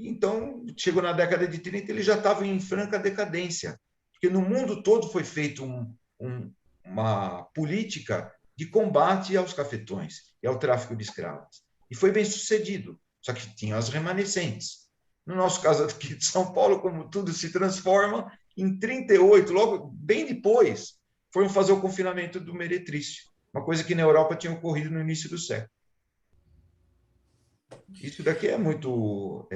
Então, chegou na década de 30, ele já estava em franca decadência, porque no mundo todo foi feita uma política de combate aos cafetões e ao tráfico de escravos. E foi bem sucedido, só que tinha as remanescentes. No nosso caso aqui de São Paulo, como tudo se transforma, em 38, logo bem depois, foram fazer o confinamento do meretrício, uma coisa que na Europa tinha ocorrido no início do século. Isso daqui é muito...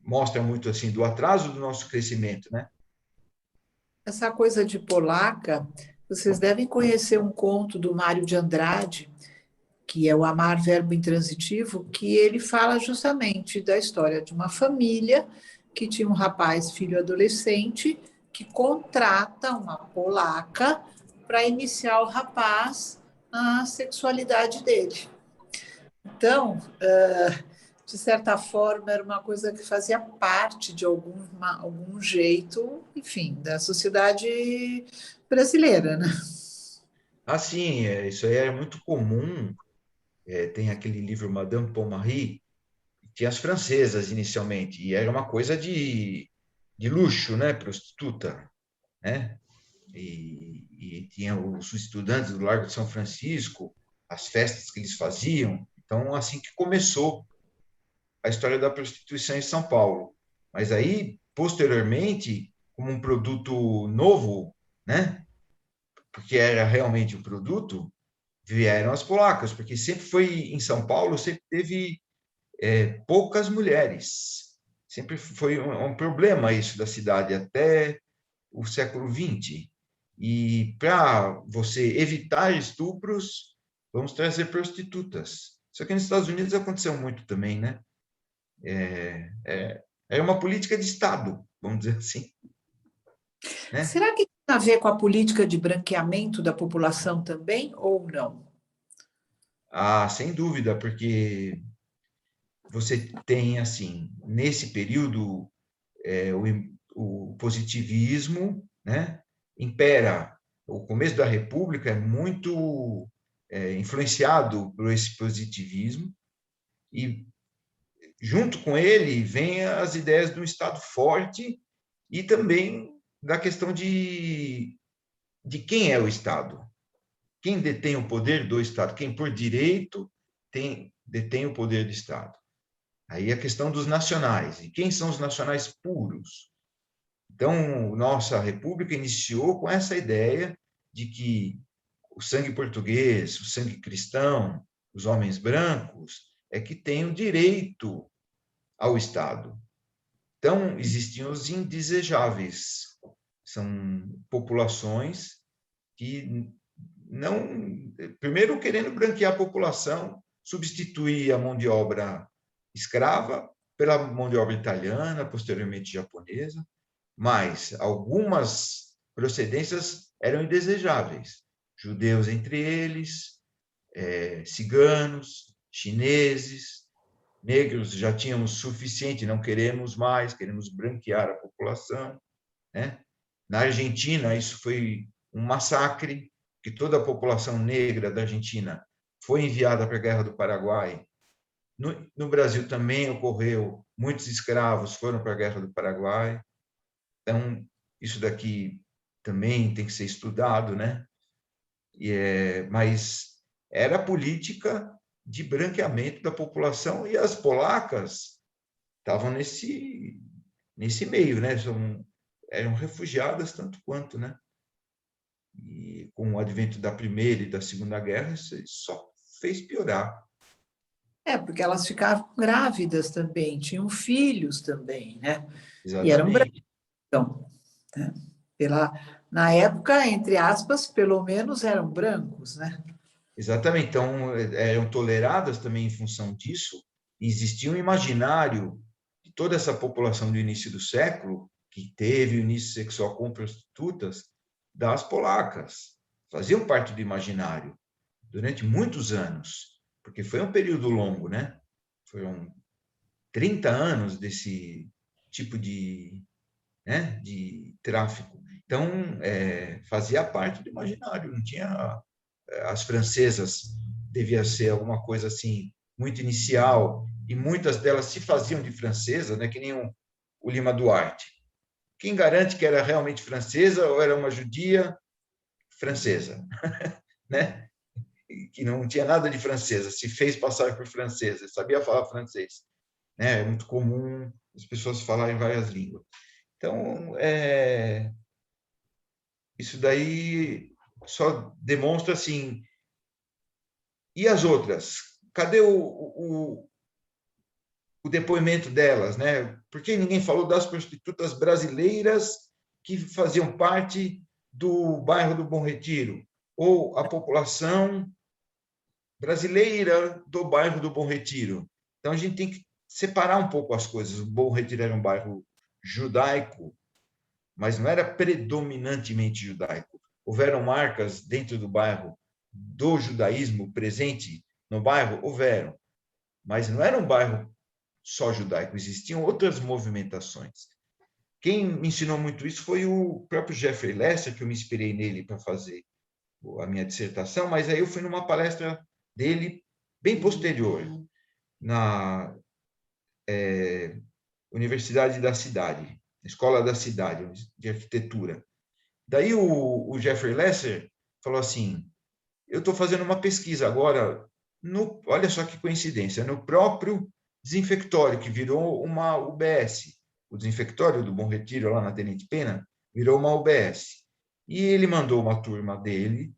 mostra muito assim do atraso do nosso crescimento, né? Essa coisa de polaca, vocês devem conhecer um conto do Mário de Andrade, que é o Amar, Verbo Intransitivo, que ele fala justamente da história de uma família que tinha um rapaz, filho adolescente, que contrata uma polaca para iniciar o rapaz na sexualidade dele. Então, de certa forma, era uma coisa que fazia parte de algum jeito, enfim, da sociedade brasileira, né? Sim, isso aí é muito comum. Tem aquele livro Madame Pommery, tinha as francesas inicialmente, e era uma coisa de luxo, né? Prostituta, né? E tinha os estudantes do Largo de São Francisco, as festas que eles faziam. Então, assim que começou a história da prostituição em São Paulo. Mas aí, posteriormente, como um produto novo, né? Porque era realmente um produto, vieram as polacas, porque sempre foi em São Paulo, sempre teve poucas mulheres. Sempre foi um problema isso da cidade até o século XX. E para você evitar estupros, vamos trazer prostitutas. Só que nos Estados Unidos aconteceu muito também, né? É uma política de Estado, vamos dizer assim. Né? Será que tem a ver com a política de branqueamento da população também, ou não? Sem dúvida, porque você tem, assim, nesse período, o positivismo, né, impera. O começo da República é muito influenciado por esse positivismo e, junto com ele, vem as ideias de um Estado forte e também da questão de quem é o Estado. Quem detém o poder do Estado? Quem, por direito, detém o poder do Estado? Aí a questão dos nacionais. E quem são os nacionais puros? Então, nossa República iniciou com essa ideia de que o sangue português, o sangue cristão, os homens brancos, é que têm o direito ao Estado. Então, existiam os indesejáveis. São populações que não... Primeiro, querendo branquear a população, substituir a mão de obra escrava pela mão de obra italiana, posteriormente japonesa, mas algumas procedências eram indesejáveis. Judeus entre eles, ciganos, chineses, negros já tínhamos suficiente, não queremos mais, queremos branquear a população. Né? Na Argentina, isso foi um massacre, que toda a população negra da Argentina foi enviada para a Guerra do Paraguai. No Brasil também ocorreu, muitos escravos foram para a Guerra do Paraguai. Então, isso daqui também tem que ser estudado, né? Mas era a política de branqueamento da população e as polacas estavam nesse meio, né? Eram refugiadas tanto quanto, né? E com o advento da Primeira e da Segunda Guerra, isso só fez piorar. Porque elas ficavam grávidas também, tinham filhos também, né? Exatamente. E eram brancos. Então, né? Na época, entre aspas, pelo menos eram brancos, né? Exatamente. Então, eram toleradas também em função disso. Existia um imaginário de toda essa população do início do século, que teve o início sexual com prostitutas, das polacas. Faziam parte do imaginário durante muitos anos, porque foi um período longo, né? Foram 30 anos desse tipo de tráfico. Então, fazia parte do imaginário, não tinha... As francesas devia ser alguma coisa assim, muito inicial, e muitas delas se faziam de francesa, né, que nem o Lima Duarte. Quem garante que era realmente francesa ou era uma judia francesa, né? Que não tinha nada de francesa, se fez passar por francesa, sabia falar francês, né? É muito comum as pessoas falarem várias línguas. Então, isso daí só demonstra assim. E as outras? Cadê o depoimento delas, né? Por que ninguém falou das prostitutas brasileiras que faziam parte do bairro do Bom Retiro? Ou a população brasileira do bairro do Bom Retiro? Então, a gente tem que separar um pouco as coisas. O Bom Retiro era um bairro judaico, mas não era predominantemente judaico. Houveram marcas dentro do bairro do judaísmo presente no bairro? Houveram. Mas não era um bairro só judaico, existiam outras movimentações. Quem me ensinou muito isso foi o próprio Jeffrey Lester, que eu me inspirei nele para fazer a minha dissertação, mas aí eu fui numa palestra dele bem posterior, na Universidade da Cidade, Escola da Cidade, de Arquitetura. Daí o Jeffrey Lester falou assim, eu estou fazendo uma pesquisa agora, olha só que coincidência, no próprio desinfectório, que virou uma UBS. O desinfectório do Bom Retiro, lá na Tenente Pena, virou uma UBS. E ele mandou uma turma dele,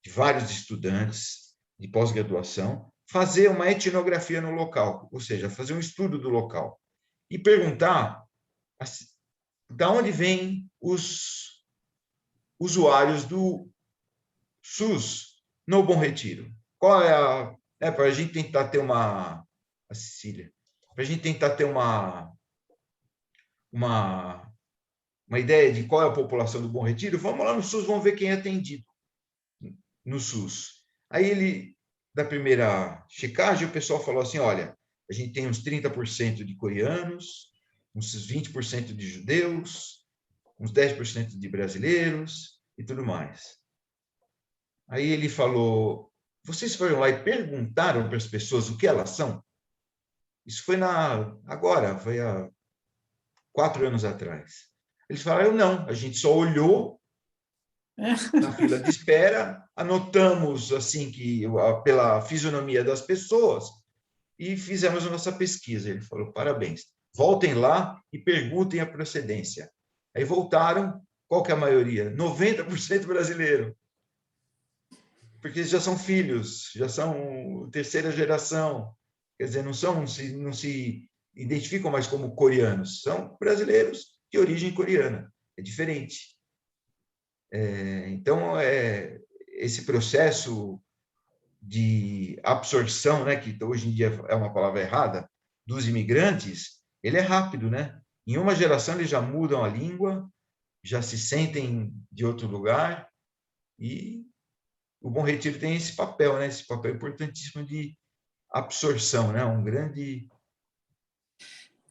de vários estudantes de pós-graduação, fazer uma etnografia no local, ou seja, fazer um estudo do local. E perguntar de onde vêm os usuários do SUS no Bom Retiro. Qual é para a gente tentar ter a Cecília, para a gente tentar ter uma ideia de qual é a população do Bom Retiro, vamos lá no SUS, vamos ver quem é atendido no SUS. Aí da primeira checagem, o pessoal falou assim, olha, a gente tem uns 30% de coreanos, uns 20% de judeus, uns 10% de brasileiros e tudo mais. Aí ele falou, vocês foram lá e perguntaram para as pessoas o que elas são? Isso foi agora, foi há 4 anos atrás. Eles falaram, não, a gente só olhou na fila de espera, anotamos assim que pela fisionomia das pessoas e fizemos a nossa pesquisa. Ele falou, parabéns, voltem lá e perguntem a procedência. Aí voltaram, qual que é a maioria? 90% brasileiro. Porque eles já são filhos, já são terceira geração. Quer dizer, não se identificam mais como coreanos, são brasileiros de origem coreana. É diferente. Então, esse processo de absorção, né, que hoje em dia é uma palavra errada, dos imigrantes, ele é rápido, né? Em uma geração, eles já mudam a língua, já se sentem de outro lugar, e o Bom Retiro tem esse papel, né? Esse papel importantíssimo de absorção, né? Um grande...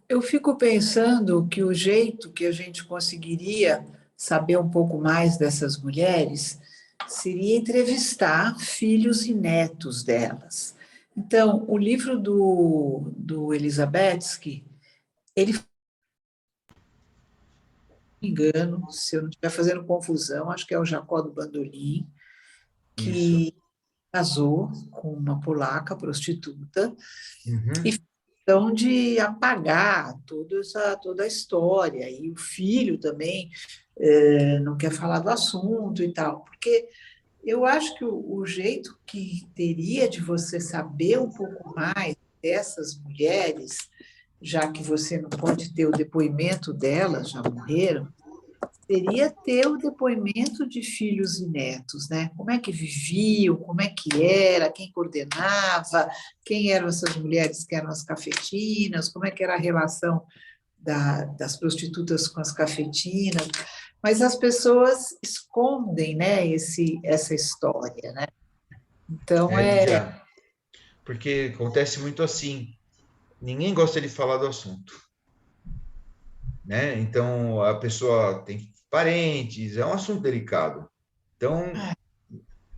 Eu fico pensando que o jeito que a gente conseguiria saber um pouco mais dessas mulheres seria entrevistar filhos e netos delas. Então, o livro do Elizabetsky, ele, se não me engano, se eu não estiver fazendo confusão, acho que é o Jacó do Bandolim, que Isso. casou com uma polaca prostituta Uhum. e então de apagar toda a história, e o filho também não quer falar do assunto e tal, porque eu acho que o jeito que teria de você saber um pouco mais dessas mulheres, já que você não pode ter o depoimento delas, já morreram, seria ter o depoimento de filhos e netos, né? Como é que viviam, como é que era, quem coordenava, quem eram essas mulheres que eram as cafetinas, como é que era a relação das prostitutas com as cafetinas, mas as pessoas escondem, né, essa história, né? Então, Lídia, porque acontece muito assim, ninguém gosta de falar do assunto, né? Então, a pessoa tem parentes, é um assunto delicado. Então,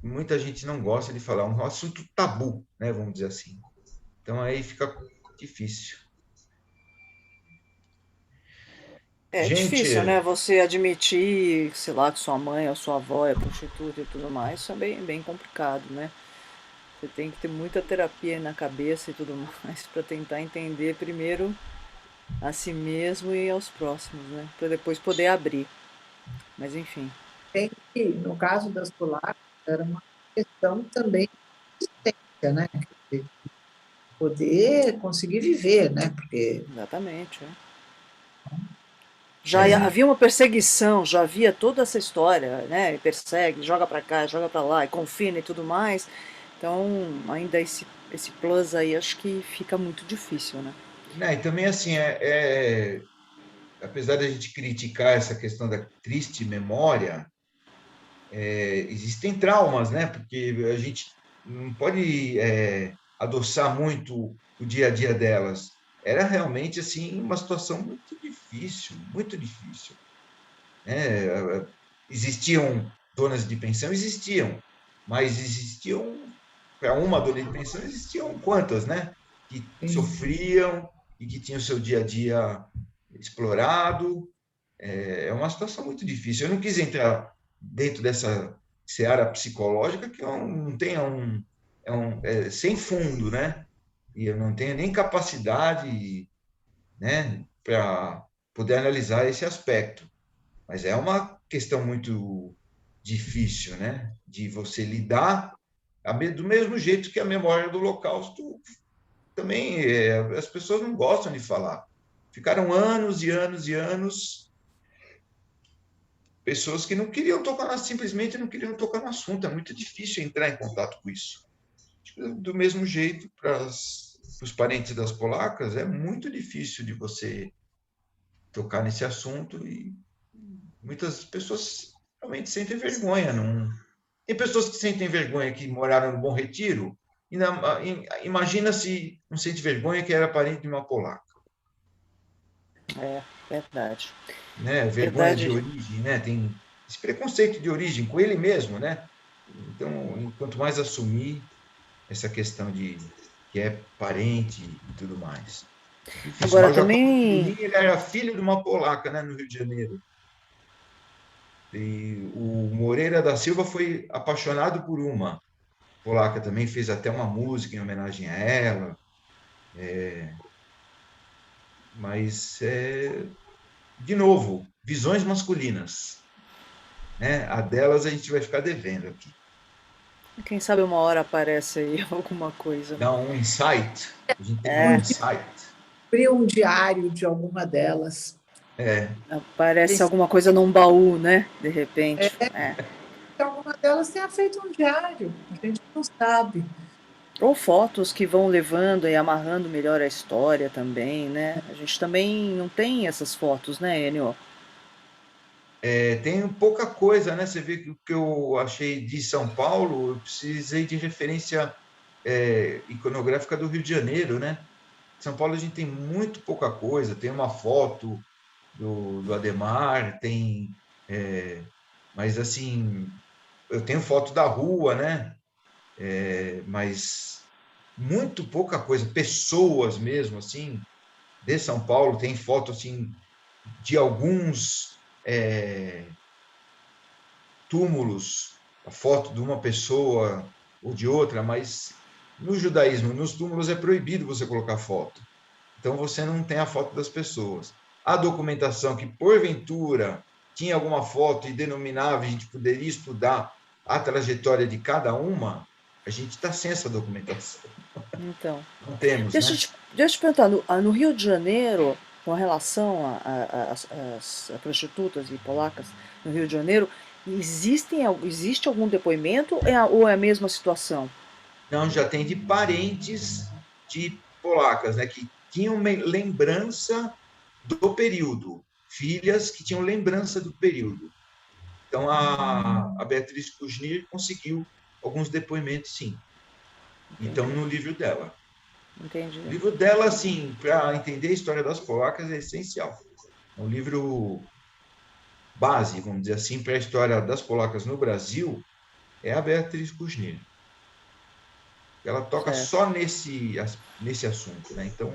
muita gente não gosta de falar, é um assunto tabu, né? Vamos dizer assim. Então aí fica difícil. É difícil, Gente, né? Você admitir, sei lá, que sua mãe ou sua avó é prostituta e tudo mais, isso é bem complicado, né? Você tem que ter muita terapia na cabeça e tudo mais para tentar entender primeiro a si mesmo e aos próximos, né? Para depois poder abrir. Mas enfim. Tem que, no caso das polacas, era uma questão também de existência, né? Quer dizer, poder conseguir viver, né? Porque Exatamente. É. é, Havia uma perseguição, já havia toda essa história, né? E persegue, joga pra cá, joga pra lá, e confina e tudo mais. Então, ainda esse plus aí acho que fica muito difícil, né? né, e também assim, apesar da gente criticar essa questão da triste memória, existem traumas, né? Porque a gente não pode adoçar muito o dia a dia delas. Era realmente assim uma situação muito difícil, né? Existiam donas de pensão, existiam, mas existiam para uma dona de pensão existiam quantas, né? Que sofriam e que tinham o seu dia a dia explorado. É uma situação muito difícil. Eu não quis entrar dentro dessa seara psicológica que eu não tenha sem fundo, né? E eu não tenho nem capacidade, né, para poder analisar esse aspecto. Mas é uma questão muito difícil, né? De você lidar do mesmo jeito que a memória do Holocausto também, as pessoas não gostam de falar. Ficaram anos e anos e anos pessoas que não queriam tocar, simplesmente não queriam tocar no assunto. É muito difícil entrar em contato com isso. Do mesmo jeito, para os parentes das polacas, é muito difícil de você tocar nesse assunto e muitas pessoas realmente sentem vergonha. Não... Tem pessoas que sentem vergonha que moraram no Bom Retiro. Imagina se não sente vergonha que era parente de uma polaca. É, verdade. Né? Vergonha de Verdade. origem, né? Tem esse preconceito de origem com ele mesmo, né? Então, quanto mais assumir essa questão de que é parente e tudo mais. Difícil. Agora Mas o Jacobo também, Pilini, ele era filho de uma polaca, né, no Rio de Janeiro. E o Moreira da Silva foi apaixonado por uma polaca também, fez até uma música em homenagem a ela. Mas, de novo, visões masculinas. Né? A delas a gente vai ficar devendo aqui. quem sabe uma hora aparece aí alguma coisa. Dá um insight. A gente tem um É, insight. abrir um diário de alguma delas. aparece alguma coisa num baú, né? De repente. É. Alguma delas tenha feito um diário, a gente não sabe. Ou fotos que vão levando e amarrando melhor a história também, né? A gente também não tem essas fotos, né, Enio? Tem pouca coisa, né? Você vê que o que eu achei de São Paulo, eu precisei de referência iconográfica do Rio de Janeiro, né? São Paulo a gente tem muito pouca coisa, tem uma foto do Ademar, mas assim, eu tenho foto da rua, né? Mas muito pouca coisa, pessoas mesmo, assim, de São Paulo, tem foto, assim, de alguns túmulos, a foto de uma pessoa ou de outra, mas no judaísmo, nos túmulos é proibido você colocar foto. Então você não tem a foto das pessoas. A documentação que, porventura, tinha alguma foto e denominava, a gente poderia estudar a trajetória de cada uma, a gente está sem essa documentação. Então, Não temos, né? deixa eu te perguntar, no Rio de Janeiro, com relação a prostitutas e polacas no Rio de Janeiro, existe algum depoimento ou é a mesma situação? Não, já tem de parentes de polacas, né, que tinham lembrança do período, filhas que tinham lembrança do período. Então, a Beatriz Kuzmir conseguiu alguns depoimentos, sim. Então, no livro dela. Entendi. O livro dela, assim, para entender a história das polacas, é essencial. É um livro base, vamos dizer assim, para a história das polacas no Brasil, é a Beatriz Kuzmir. Ela toca Certo. só nesse assunto, né? Então,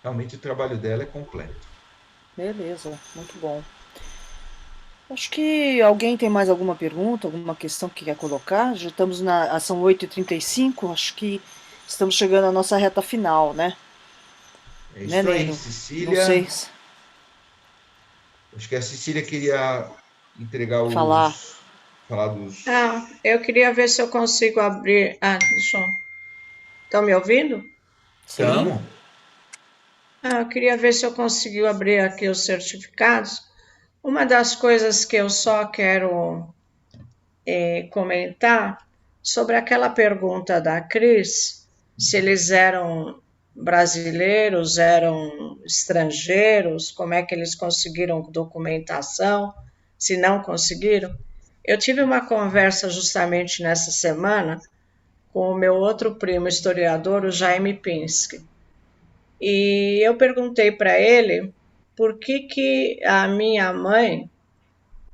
realmente o trabalho dela é completo. Beleza, muito bom. Acho que alguém tem mais alguma pergunta, alguma questão que quer colocar? Já estamos são 8h35, acho que estamos chegando à nossa reta final, né? É Né, isso aí, Nênio? Não Cecília. sei Acho que a Cecília queria entregar falar. falar dos. Eu queria ver se eu consigo abrir. Estão me ouvindo? Sim? Tamo. Eu queria ver se eu consigo abrir aqui os certificados. Uma das coisas que eu só quero comentar sobre aquela pergunta da Cris, se eles eram brasileiros, eram estrangeiros, como é que eles conseguiram documentação, se não conseguiram. Eu tive uma conversa justamente nessa semana com o meu outro primo historiador, o Jaime Pinsky. E eu perguntei para ele por que a minha mãe,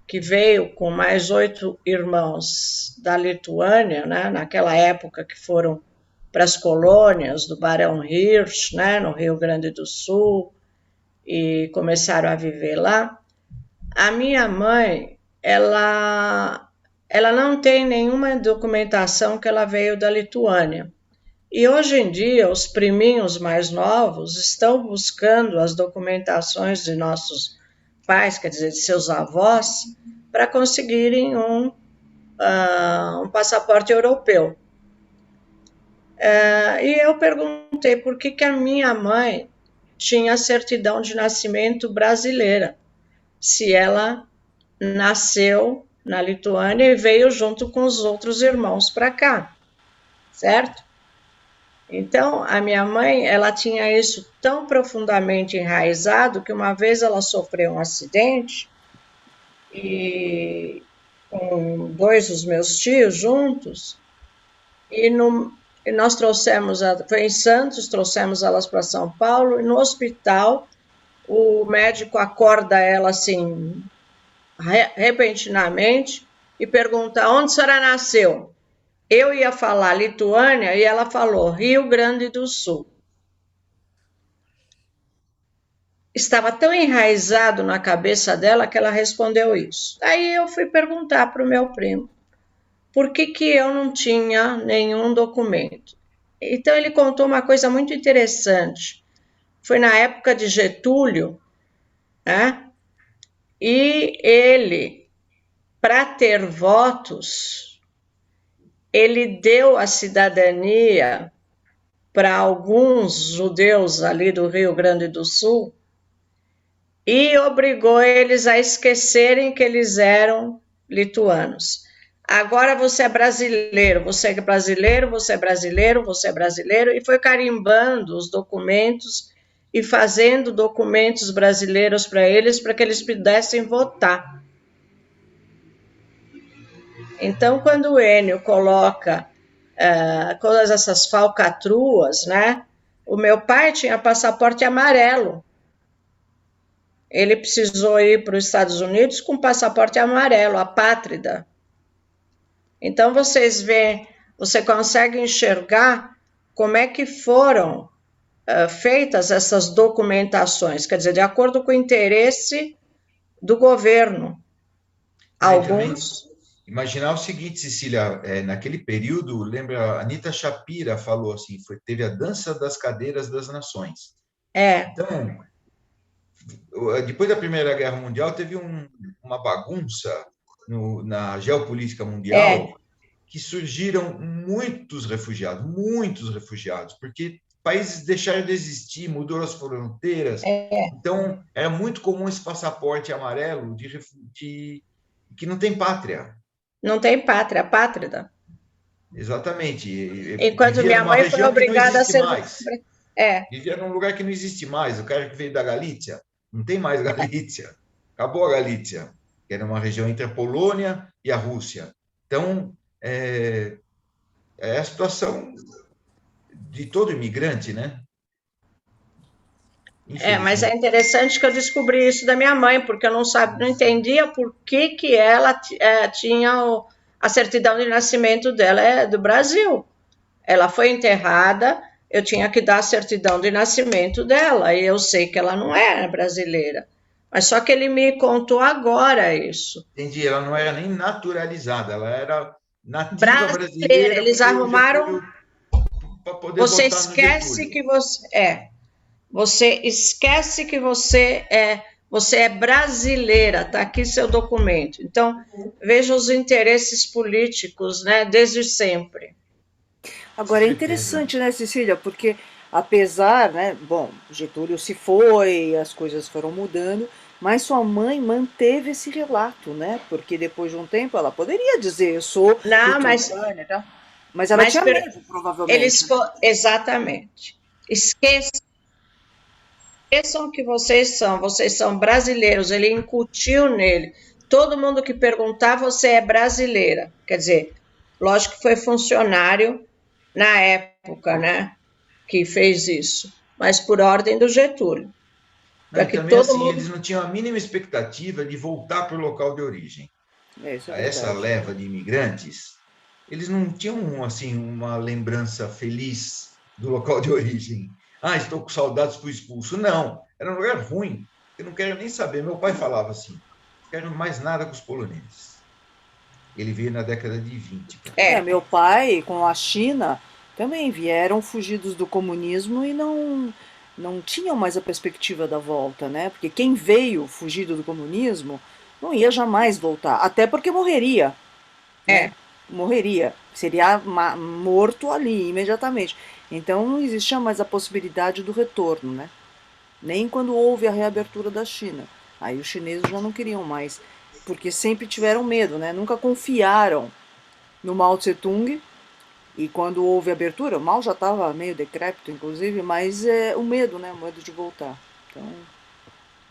que veio com mais 8 irmãos da Lituânia, né, naquela época que foram para as colônias do Barão Hirsch, né, no Rio Grande do Sul, e começaram a viver lá. A minha mãe, ela não tem nenhuma documentação que ela veio da Lituânia. E hoje em dia, os priminhos mais novos estão buscando as documentações de nossos pais, quer dizer, de seus avós, para conseguirem um passaporte europeu. E eu perguntei por que a minha mãe tinha certidão de nascimento brasileira, se ela nasceu na Lituânia e veio junto com os outros irmãos para cá, certo? Então, a minha mãe, ela tinha isso tão profundamente enraizado que uma vez ela sofreu um acidente e com 2 dos meus tios juntos, e nós trouxemos, foi em Santos, trouxemos elas para São Paulo, e no hospital o médico acorda ela assim, repentinamente, e pergunta: onde a senhora nasceu? Eu ia falar Lituânia e ela falou Rio Grande do Sul. Estava tão enraizado na cabeça dela que ela respondeu isso. Aí eu fui perguntar para o meu primo por que eu não tinha nenhum documento. Então ele contou uma coisa muito interessante. Foi na época de Getúlio, né? E ele, para ter votos, ele deu a cidadania para alguns judeus ali do Rio Grande do Sul e obrigou eles a esquecerem que eles eram lituanos. Agora você é brasileiro, você é brasileiro, você é brasileiro, você é brasileiro, e foi carimbando os documentos e fazendo documentos brasileiros para eles, para que eles pudessem votar. Então, quando o Enio coloca todas essas falcatruas, né? O meu pai tinha passaporte amarelo. Ele precisou ir para os Estados Unidos com passaporte amarelo, apátrida. Então, vocês veem, você consegue enxergar como é que foram feitas essas documentações, quer dizer, de acordo com o interesse do governo. Alguns... Imaginar o seguinte, Cecília, naquele período, lembra, a Anita Shapira falou assim, teve a dança das cadeiras das nações. Então, depois da Primeira Guerra Mundial, teve uma bagunça na geopolítica mundial, que surgiram muitos refugiados, porque países deixaram de existir, mudou as fronteiras. Então, era muito comum esse passaporte amarelo que não tem pátria. Não tem pátria, apátrida. Exatamente. Enquanto minha mãe foi obrigada a ser... Vivia num lugar que não existe mais. O cara que veio da Galícia, não tem mais Galícia. Acabou a Galícia, que era uma região entre a Polônia e a Rússia. Então, é a situação de todo imigrante, né? Mas é interessante que eu descobri isso da minha mãe, porque eu não entendia por que ela tinha a certidão de nascimento dela do Brasil. ela foi enterrada, eu tinha que dar a certidão de nascimento dela, e eu sei que ela não era brasileira. Mas só que ele me contou agora isso. Entendi, ela não era nem naturalizada, ela era nativa Brasileira, brasileira, eles porque o arrumaram. Getúlio, para poder Você votar no esquece Getúlio. que você é. Você esquece que você é brasileira, está aqui seu documento. Então, veja os interesses políticos, né, desde sempre. Agora é Certeza. interessante, né, Cecília, porque apesar, né, bom, Getúlio se foi, as coisas foram mudando, mas sua mãe manteve esse relato, né? Porque depois de um tempo ela poderia dizer, eu sou Não, mas lituânia, e tal, mas ela tinha medo, provavelmente. exatamente. Esqueçam que vocês são brasileiros, ele incutiu nele. Todo mundo que perguntar, você é brasileira. Quer dizer, lógico que foi funcionário na época, né, que fez isso, mas por ordem do Getúlio. Não, Para e que também todo assim, mundo. eles não tinham a mínima expectativa de voltar para o local de origem. Isso é Essa verdade. leva de imigrantes, eles não tinham assim uma lembrança feliz do local de origem. Ah, estou com saudades, fui expulso. Não, era um lugar ruim. Eu não quero nem saber. Meu pai falava assim: não quero mais nada com os poloneses. Ele veio na década de 20. Meu pai com a China também vieram fugidos do comunismo e não tinham mais a perspectiva da volta, né? Porque quem veio fugido do comunismo não ia jamais voltar, até porque morreria, né? Morreria, seria morto ali imediatamente. Então não existia mais a possibilidade do retorno, né? Nem quando houve a reabertura da China. Aí os chineses já não queriam mais, porque sempre tiveram medo, né? Nunca confiaram no Mao Tse-tung, e quando houve abertura, o Mao já estava meio decrépito, inclusive, mas o medo, né? O medo de voltar. Então,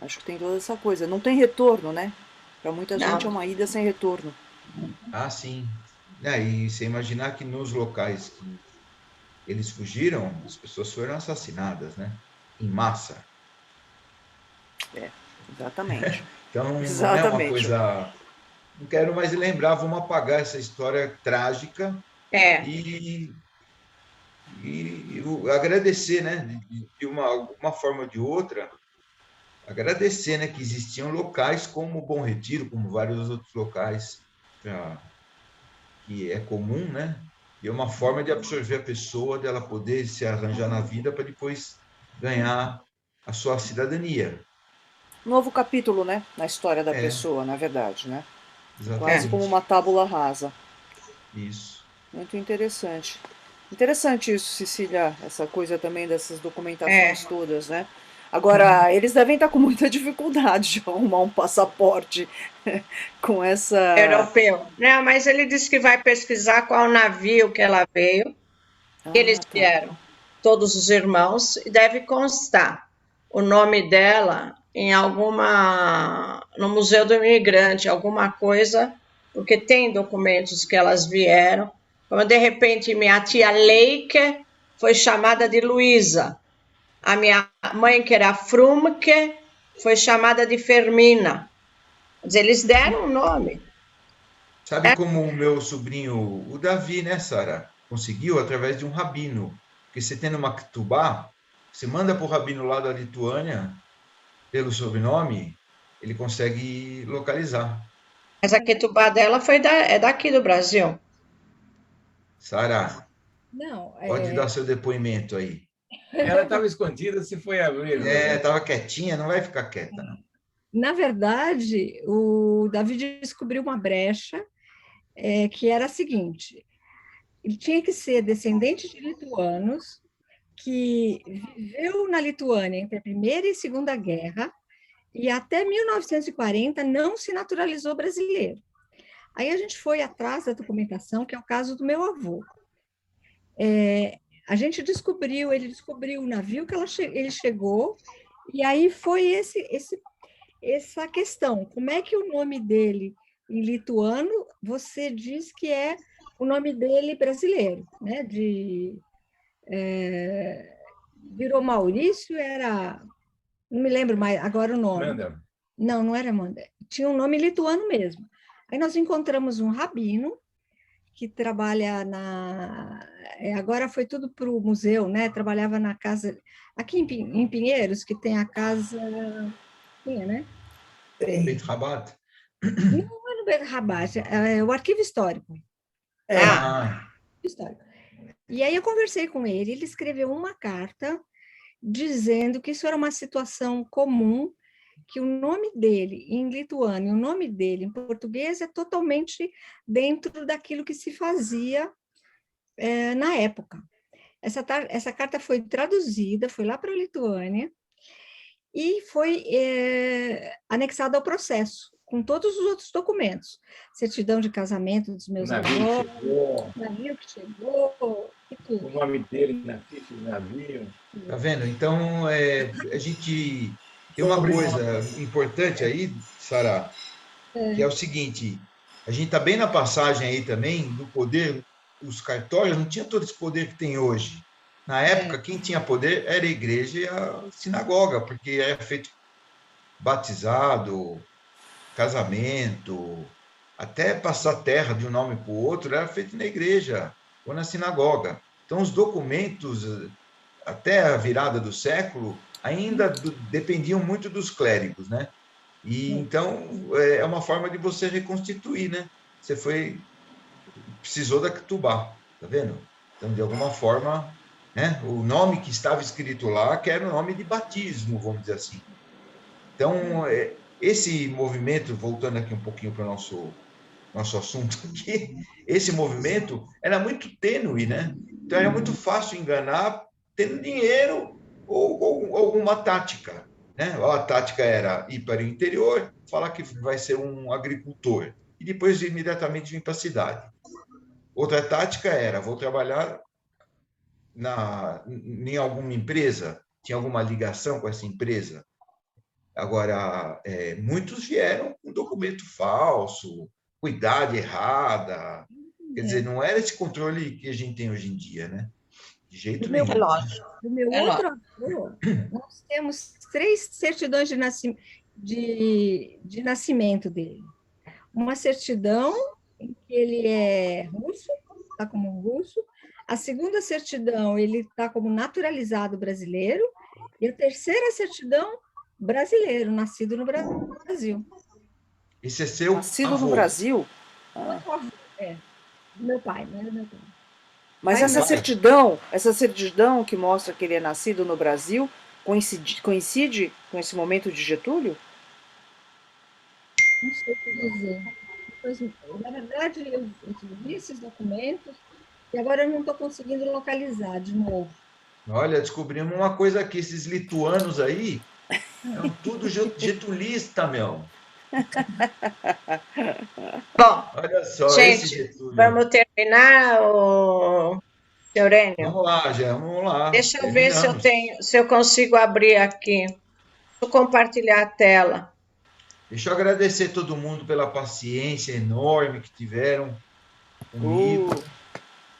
acho que tem toda essa coisa. Não tem retorno, né? Para muita gente é uma ida sem retorno. Ah, sim. E você imaginar que nos locais que eles fugiram, as pessoas foram assassinadas, né? Em massa. Exatamente. Então, não é uma Exatamente. coisa. Não quero mais lembrar, vamos apagar essa história trágica e agradecer, né? De uma forma ou de outra, agradecer, né? Que existiam locais como o Bom Retiro, como vários outros locais que é comum, né? E é uma forma de absorver a pessoa, dela poder se arranjar na vida para depois ganhar a sua cidadania. Novo capítulo, né? Na história da É, pessoa, na verdade, né? Quase exatamente. como uma tábula rasa. Isso. Muito interessante. Interessante isso, Cecília, essa coisa também dessas documentações todas, né? Agora, eles devem estar com muita dificuldade de arrumar um passaporte com essa... Europeu. Não, mas ele disse que vai pesquisar qual navio que ela veio. Eles vieram, todos os irmãos, e deve constar o nome dela em no Museu do Imigrante, alguma coisa, porque tem documentos que elas vieram. Como de repente minha tia Leike foi chamada de Luísa. A minha mãe, que era Frumke, foi chamada de Fermina. Quer dizer, eles deram um nome. Sabe como o meu sobrinho, o Davi, né, Sara, conseguiu através de um rabino? Porque você tendo uma Ktubá, você manda para o rabino lá da Lituânia, pelo sobrenome, ele consegue localizar. Mas a Ketubá dela é daqui do Brasil. Sara, Não, pode dar seu depoimento aí. Ela estava escondida, se foi abrir. Estava quietinha, não vai ficar quieta, não. Na verdade, o Davi descobriu uma brecha que era a seguinte: ele tinha que ser descendente de lituanos que viveu na Lituânia entre a Primeira e Segunda Guerra e até 1940 não se naturalizou brasileiro. Aí a gente foi atrás da documentação, que é o caso do meu avô. A gente ele descobriu o navio que ele chegou, e aí foi essa questão, como é que o nome dele em lituano, você diz que é o nome dele brasileiro, né? Virou Maurício, não me lembro mais agora o nome. Manda. Não era Manda, tinha um nome lituano mesmo. Aí nós encontramos um rabino que trabalha agora foi tudo para o museu, né? Trabalhava na casa, aqui em Pinheiros, que tem a casa, tinha, né? Beit Rabat? Não é no Beit Rabat, é o Arquivo Histórico. Histórico. E aí eu conversei com ele escreveu uma carta dizendo que isso era uma situação comum, que o nome dele em lituano e o nome dele em português é totalmente dentro daquilo que se fazia na época. Essa carta foi traduzida, foi lá para a Lituânia e foi anexada ao processo, com todos os outros documentos. Certidão de casamento dos meus avós, o navio que chegou, e tudo. O nome dele na ficha do navio. Tá vendo? Então, a gente tem uma coisa importante aí, Sara, que é o seguinte, a gente está bem na passagem aí também do poder, os cartórios não tinham todo esse poder que tem hoje. Na época, quem tinha poder era a igreja e a sinagoga, porque era feito batizado, casamento, até passar terra de um nome para o outro, era feito na igreja ou na sinagoga. Então, os documentos, até a virada do século, ainda dependiam muito dos clérigos, né? E, então, é uma forma de você reconstituir, né? Você precisou da Ketubá, tá vendo? Então, de alguma forma, né? O nome que estava escrito lá, que era o nome de batismo, vamos dizer assim. Então, esse movimento, voltando aqui um pouquinho para o nosso assunto aqui, esse movimento era muito tênue, né? Então, era muito fácil enganar tendo dinheiro ou alguma tática, né? A tática era ir para o interior, falar que vai ser um agricultor, e depois imediatamente vir para a cidade. Outra tática era, vou trabalhar em alguma empresa, tinha alguma ligação com essa empresa. Agora, muitos vieram com documento falso, com idade errada. Quer dizer, não era esse controle que a gente tem hoje em dia, né? De jeito nenhum. Do meu outro avô, nós temos 3 certidões de nascimento dele. Uma certidão em que ele é russo, está como um russo. A segunda certidão, ele está como naturalizado brasileiro. E a terceira certidão, brasileiro, nascido no Brasil. Esse é seu Nascido avô. no Brasil? Do meu pai, não é do meu pai. Mas essa certidão que mostra que ele é nascido no Brasil, coincide com esse momento de Getúlio? Não sei o que dizer. Na verdade, eu vi esses documentos e agora eu não estou conseguindo localizar de novo. Olha, descobrimos uma coisa aqui, esses lituanos aí, são tudo getulista, meu. Bom, olha só, gente, vamos terminar, senhor Enio? Vamos lá, já, vamos lá. Deixa eu ver se eu consigo abrir aqui. Vou compartilhar a tela. Deixa eu agradecer todo mundo pela paciência enorme que tiveram comigo.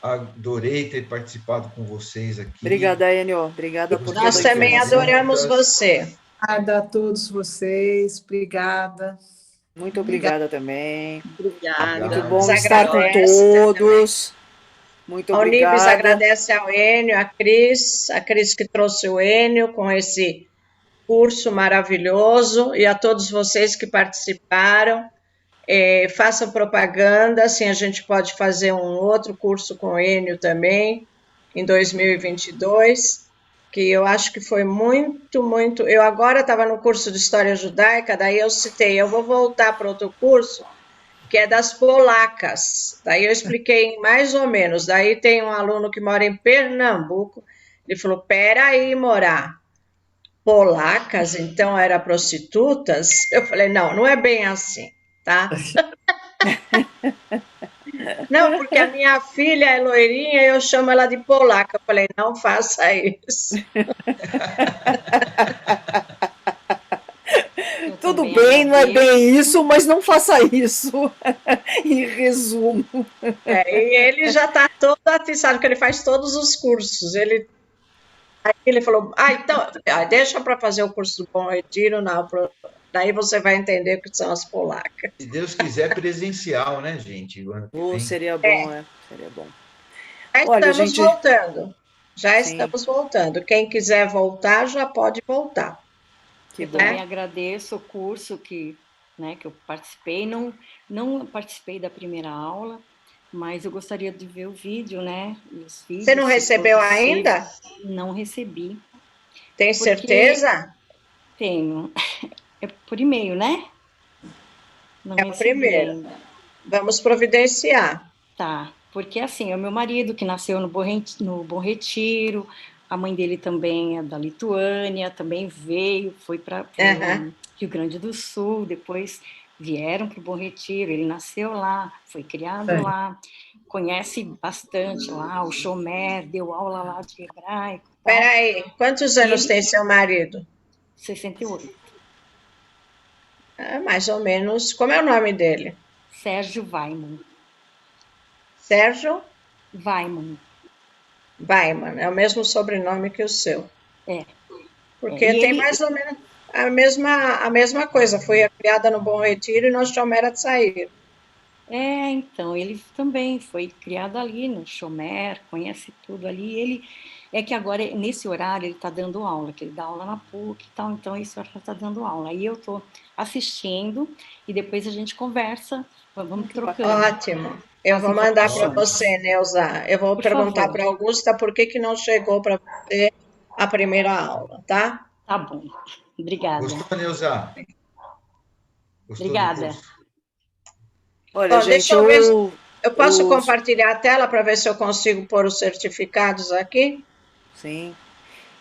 Adorei ter participado com vocês aqui. Obrigada, Enio. Obrigada por Nós também adoramos você. Obrigada a todos vocês. Obrigada. Muito obrigada também. Obrigada. Muito bom estar com todos. Muito obrigada. A Unibis agradece ao Enio, a Cris que trouxe o Enio com esse curso maravilhoso, e a todos vocês que participaram. Façam propaganda, assim a gente pode fazer um outro curso com o Enio também, em 2022, que eu acho que foi muito, muito... Eu agora estava no curso de História Judaica, daí eu citei, eu vou voltar para outro curso, que é das polacas. Daí eu expliquei mais ou menos. Daí tem um aluno que mora em Pernambuco, ele falou, peraí, Morá, polacas, então era prostitutas? Eu falei, não é bem assim, tá? Não, porque a minha filha é loirinha e eu chamo ela de polaca. Eu falei, não faça isso. Tudo bem, não é bem isso, mas não faça isso, em resumo. E ele já está todo atiçado, porque ele faz todos os cursos. Aí ele falou, então, deixa para fazer o curso do Bom Retiro, não, Daí você vai entender o que são as polacas. Se Deus quiser, presencial, né, gente? O ano que vem. Seria bom, seria bom. Já Olha, estamos gente, voltando. Já sim, estamos voltando. Quem quiser voltar, já pode voltar. que Eu bom. também agradeço o curso que eu participei. Não participei da primeira aula, mas eu gostaria de ver o vídeo, né? Os vídeos, Você não se for recebeu possível. ainda? Não recebi. Tem Porque certeza? tenho. É por e-mail, né? Não É o recebi primeiro. ainda. Vamos providenciar. Tá, porque assim, é o meu marido que nasceu no Bom Retiro, a mãe dele também é da Lituânia, também veio, foi para Aham. Rio Grande do Sul, depois vieram para o Bom Retiro, ele nasceu lá, foi criado lá, conhece bastante lá, o Shomer, deu aula lá de hebraico e tal. Peraí, quantos anos tem seu marido? 68. Mais ou menos. Como é o nome dele? Sérgio Weiman. Sérgio Weiman. Weiman. É o mesmo sobrenome que o seu. É. Porque E tem ele, mais ou menos a mesma coisa. Fui criada no Bom Retiro e nós Chomera de sair. então, ele também foi criado ali no Chomer, conhece tudo ali. Ele é que agora, nesse horário, ele está dando aula, que ele dá aula na PUC e tal, então esse horário está dando aula. Aí eu estou assistindo e depois a gente conversa, vamos trocando. Ótimo. Eu as vou mandar para informações. você, Neuza. Eu vou Por perguntar favor. para a Augusta por que não chegou para você a primeira aula, tá? Tá bom. Obrigada. Gostou, Neuza? Gostou Obrigada. do curso? Olha, Bom, gente, deixa eu ver. Eu posso compartilhar a tela para ver se eu consigo pôr os certificados aqui? Sim.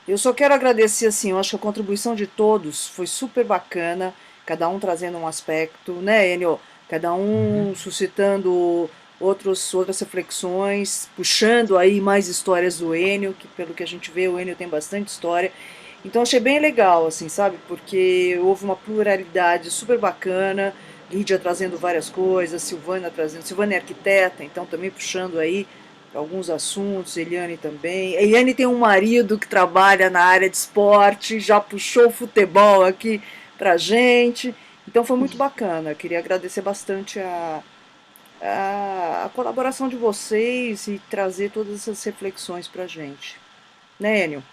Eu só quero agradecer, assim, eu acho que a contribuição de todos foi super bacana, cada um trazendo um aspecto, né, Enio? Cada um suscitando outras reflexões, puxando aí mais histórias do Enio, que pelo que a gente vê, o Enio tem bastante história. Então achei bem legal, assim, sabe? Porque houve uma pluralidade super bacana, Lídia trazendo várias coisas, Silvana é arquiteta, então também puxando aí alguns assuntos, Eliane também. Eliane tem um marido que trabalha na área de esporte, já puxou o futebol aqui pra gente, então foi muito bacana. Queria agradecer bastante a colaboração de vocês e trazer todas essas reflexões pra gente. Né, Enio?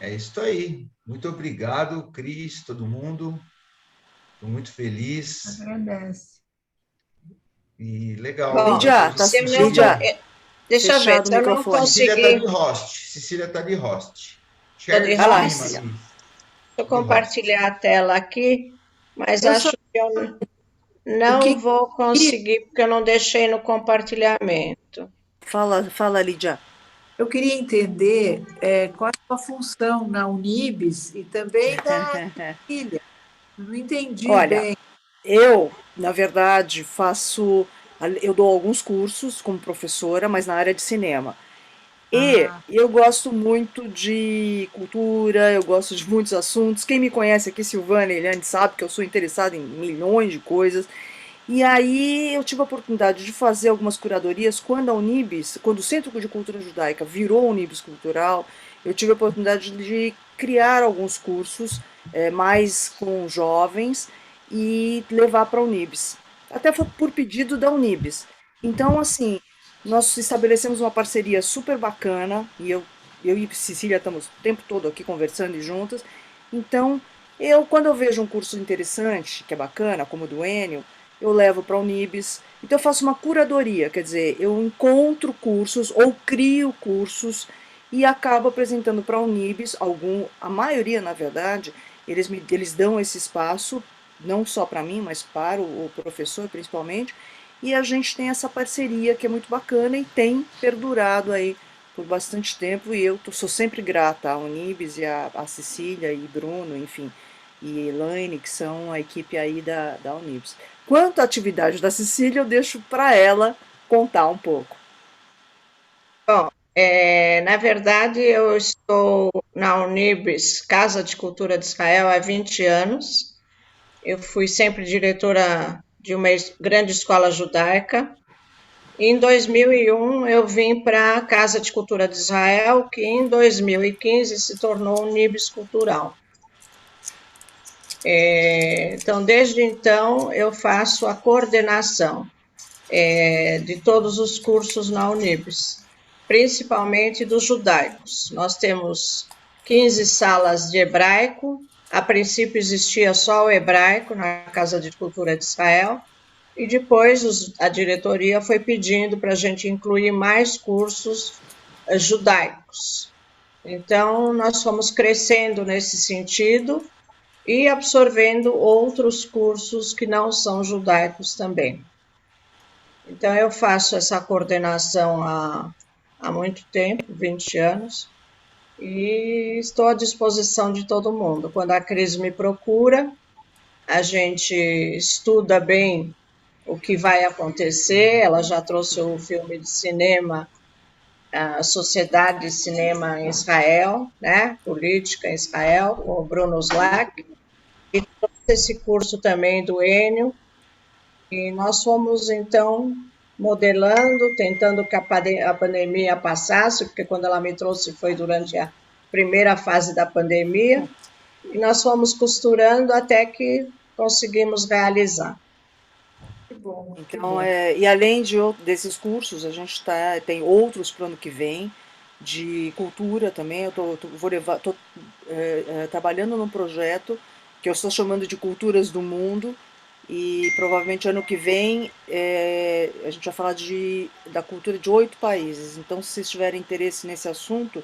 É isso aí. Muito obrigado, Cris, todo mundo. Estou muito feliz. Agradece. E legal. Bom, Lídia, deixa eu ver, se eu não conseguir... Cecília está de host. Estou de host. Deixa eu compartilhar a tela aqui, mas acho que eu não vou conseguir, porque eu não deixei no compartilhamento. Fala, Lídia. Eu queria entender qual é a sua função na Unibis e também da filha. Não entendi bem. Eu, na verdade, eu dou alguns cursos como professora, mas na área de cinema. E eu gosto muito de cultura, eu gosto de muitos assuntos. Quem me conhece aqui, Silvana e Eliane, sabe que eu sou interessada em milhões de coisas. E aí eu tive a oportunidade de fazer algumas curadorias quando o Centro de Cultura Judaica virou Unibis Cultural, eu tive a oportunidade de criar alguns cursos mais com jovens e levar para a Unibis. Até foi por pedido da Unibis. Então, assim, nós estabelecemos uma parceria super bacana, e eu e Cecília estamos o tempo todo aqui conversando e juntas. Então, quando eu vejo um curso interessante, que é bacana, como o do Enio, eu levo para a Unibis. Então eu faço uma curadoria, quer dizer, eu encontro cursos ou crio cursos e acabo apresentando para a Unibis, a maioria, na verdade, eles dão esse espaço, não só para mim, mas para o professor principalmente, e a gente tem essa parceria que é muito bacana e tem perdurado aí por bastante tempo, e eu sou sempre grata à Unibis e a Cecília e Bruno, enfim, e Elaine, que são a equipe aí da Unibis. Quanto à atividade da Cecília, eu deixo para ela contar um pouco. Bom, na verdade, eu estou na Unibis, Casa de Cultura de Israel, há 20 anos. Eu fui sempre diretora de uma grande escola judaica. Em 2001, eu vim para a Casa de Cultura de Israel, que em 2015 se tornou Unibis Cultural. Então, desde então, eu faço a coordenação de todos os cursos na Unibis, principalmente dos judaicos. Nós temos 15 salas de hebraico. A princípio existia só o hebraico na Casa de Cultura de Israel, e depois a diretoria foi pedindo para a gente incluir mais cursos judaicos. Então, nós fomos crescendo nesse sentido e absorvendo outros cursos que não são judaicos também. Então, eu faço essa coordenação há muito tempo, 20 anos, e estou à disposição de todo mundo. Quando a Cris me procura, a gente estuda bem o que vai acontecer. Ela já trouxe o filme de cinema, a Sociedade de Cinema em Israel, né? Política em Israel, com o Bruno Slack, e trouxe esse curso também do Enio, e nós fomos, então, modelando, tentando que a pandemia passasse, porque quando ela me trouxe foi durante a primeira fase da pandemia, e nós fomos costurando até que conseguimos realizar. Que bom. Então, e além desses cursos, a gente tem outros para o ano que vem, de cultura também. Eu estou trabalhando num projeto que eu estou chamando de Culturas do Mundo, e provavelmente ano que vem a gente vai falar da cultura de 8 países. Então, se vocês tiverem interesse nesse assunto,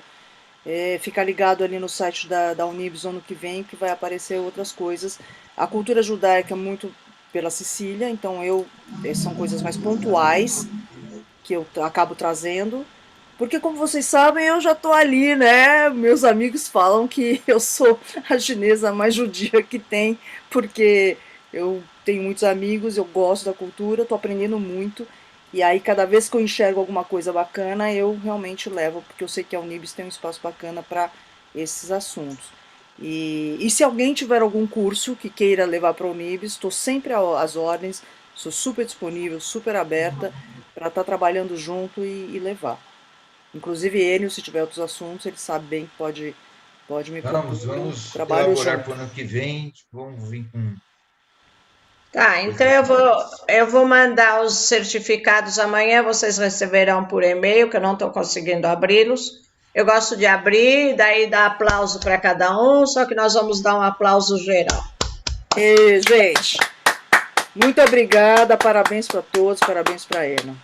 fica ligado ali no site da Unibis ano que vem, que vai aparecer outras coisas. A cultura judaica é muito pela Sicília, então são coisas mais pontuais que eu acabo trazendo, porque, como vocês sabem, eu já estou ali, né? Meus amigos falam que eu sou a chinesa mais judia que tem, porque eu tenho muitos amigos, eu gosto da cultura, estou aprendendo muito, e aí cada vez que eu enxergo alguma coisa bacana, eu realmente levo, porque eu sei que a Unibis tem um espaço bacana para esses assuntos. E se alguém tiver algum curso que queira levar para a Unibis, estou sempre às ordens, sou super disponível, super aberta para estar trabalhando junto e levar. Inclusive ele, se tiver outros assuntos, ele sabe bem que pode me propor. Vamos elaborar para o ano que vem, vamos vir com... Tá, então eu vou mandar os certificados amanhã, vocês receberão por e-mail, que eu não estou conseguindo abri-los. Eu gosto de abrir, daí dar aplauso para cada um, só que nós vamos dar um aplauso geral. E, gente, muito obrigada, parabéns para todos, parabéns para Ena.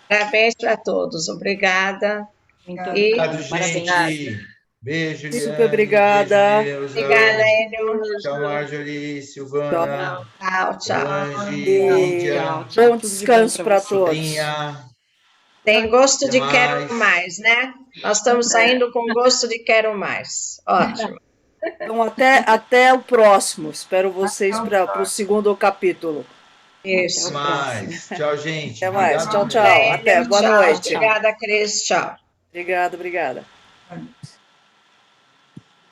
Parabéns para todos, obrigada. Muito obrigado, gente. Parabéns. Beijo, Eliane. Super obrigada. Beijo, obrigada, Enio. Tchau, Marjorie, Silvana. Tchau. Angie, Bom descanso para todos. Tem gosto de quero mais, né? Nós estamos saindo com gosto de quero mais. Ótimo. Então, até o próximo. Espero vocês para o segundo capítulo. Isso. Até mais. Tchau, gente. Até mais. Obrigado. Tchau. Até. Boa noite. Obrigada, Cris. Tchau. Obrigada.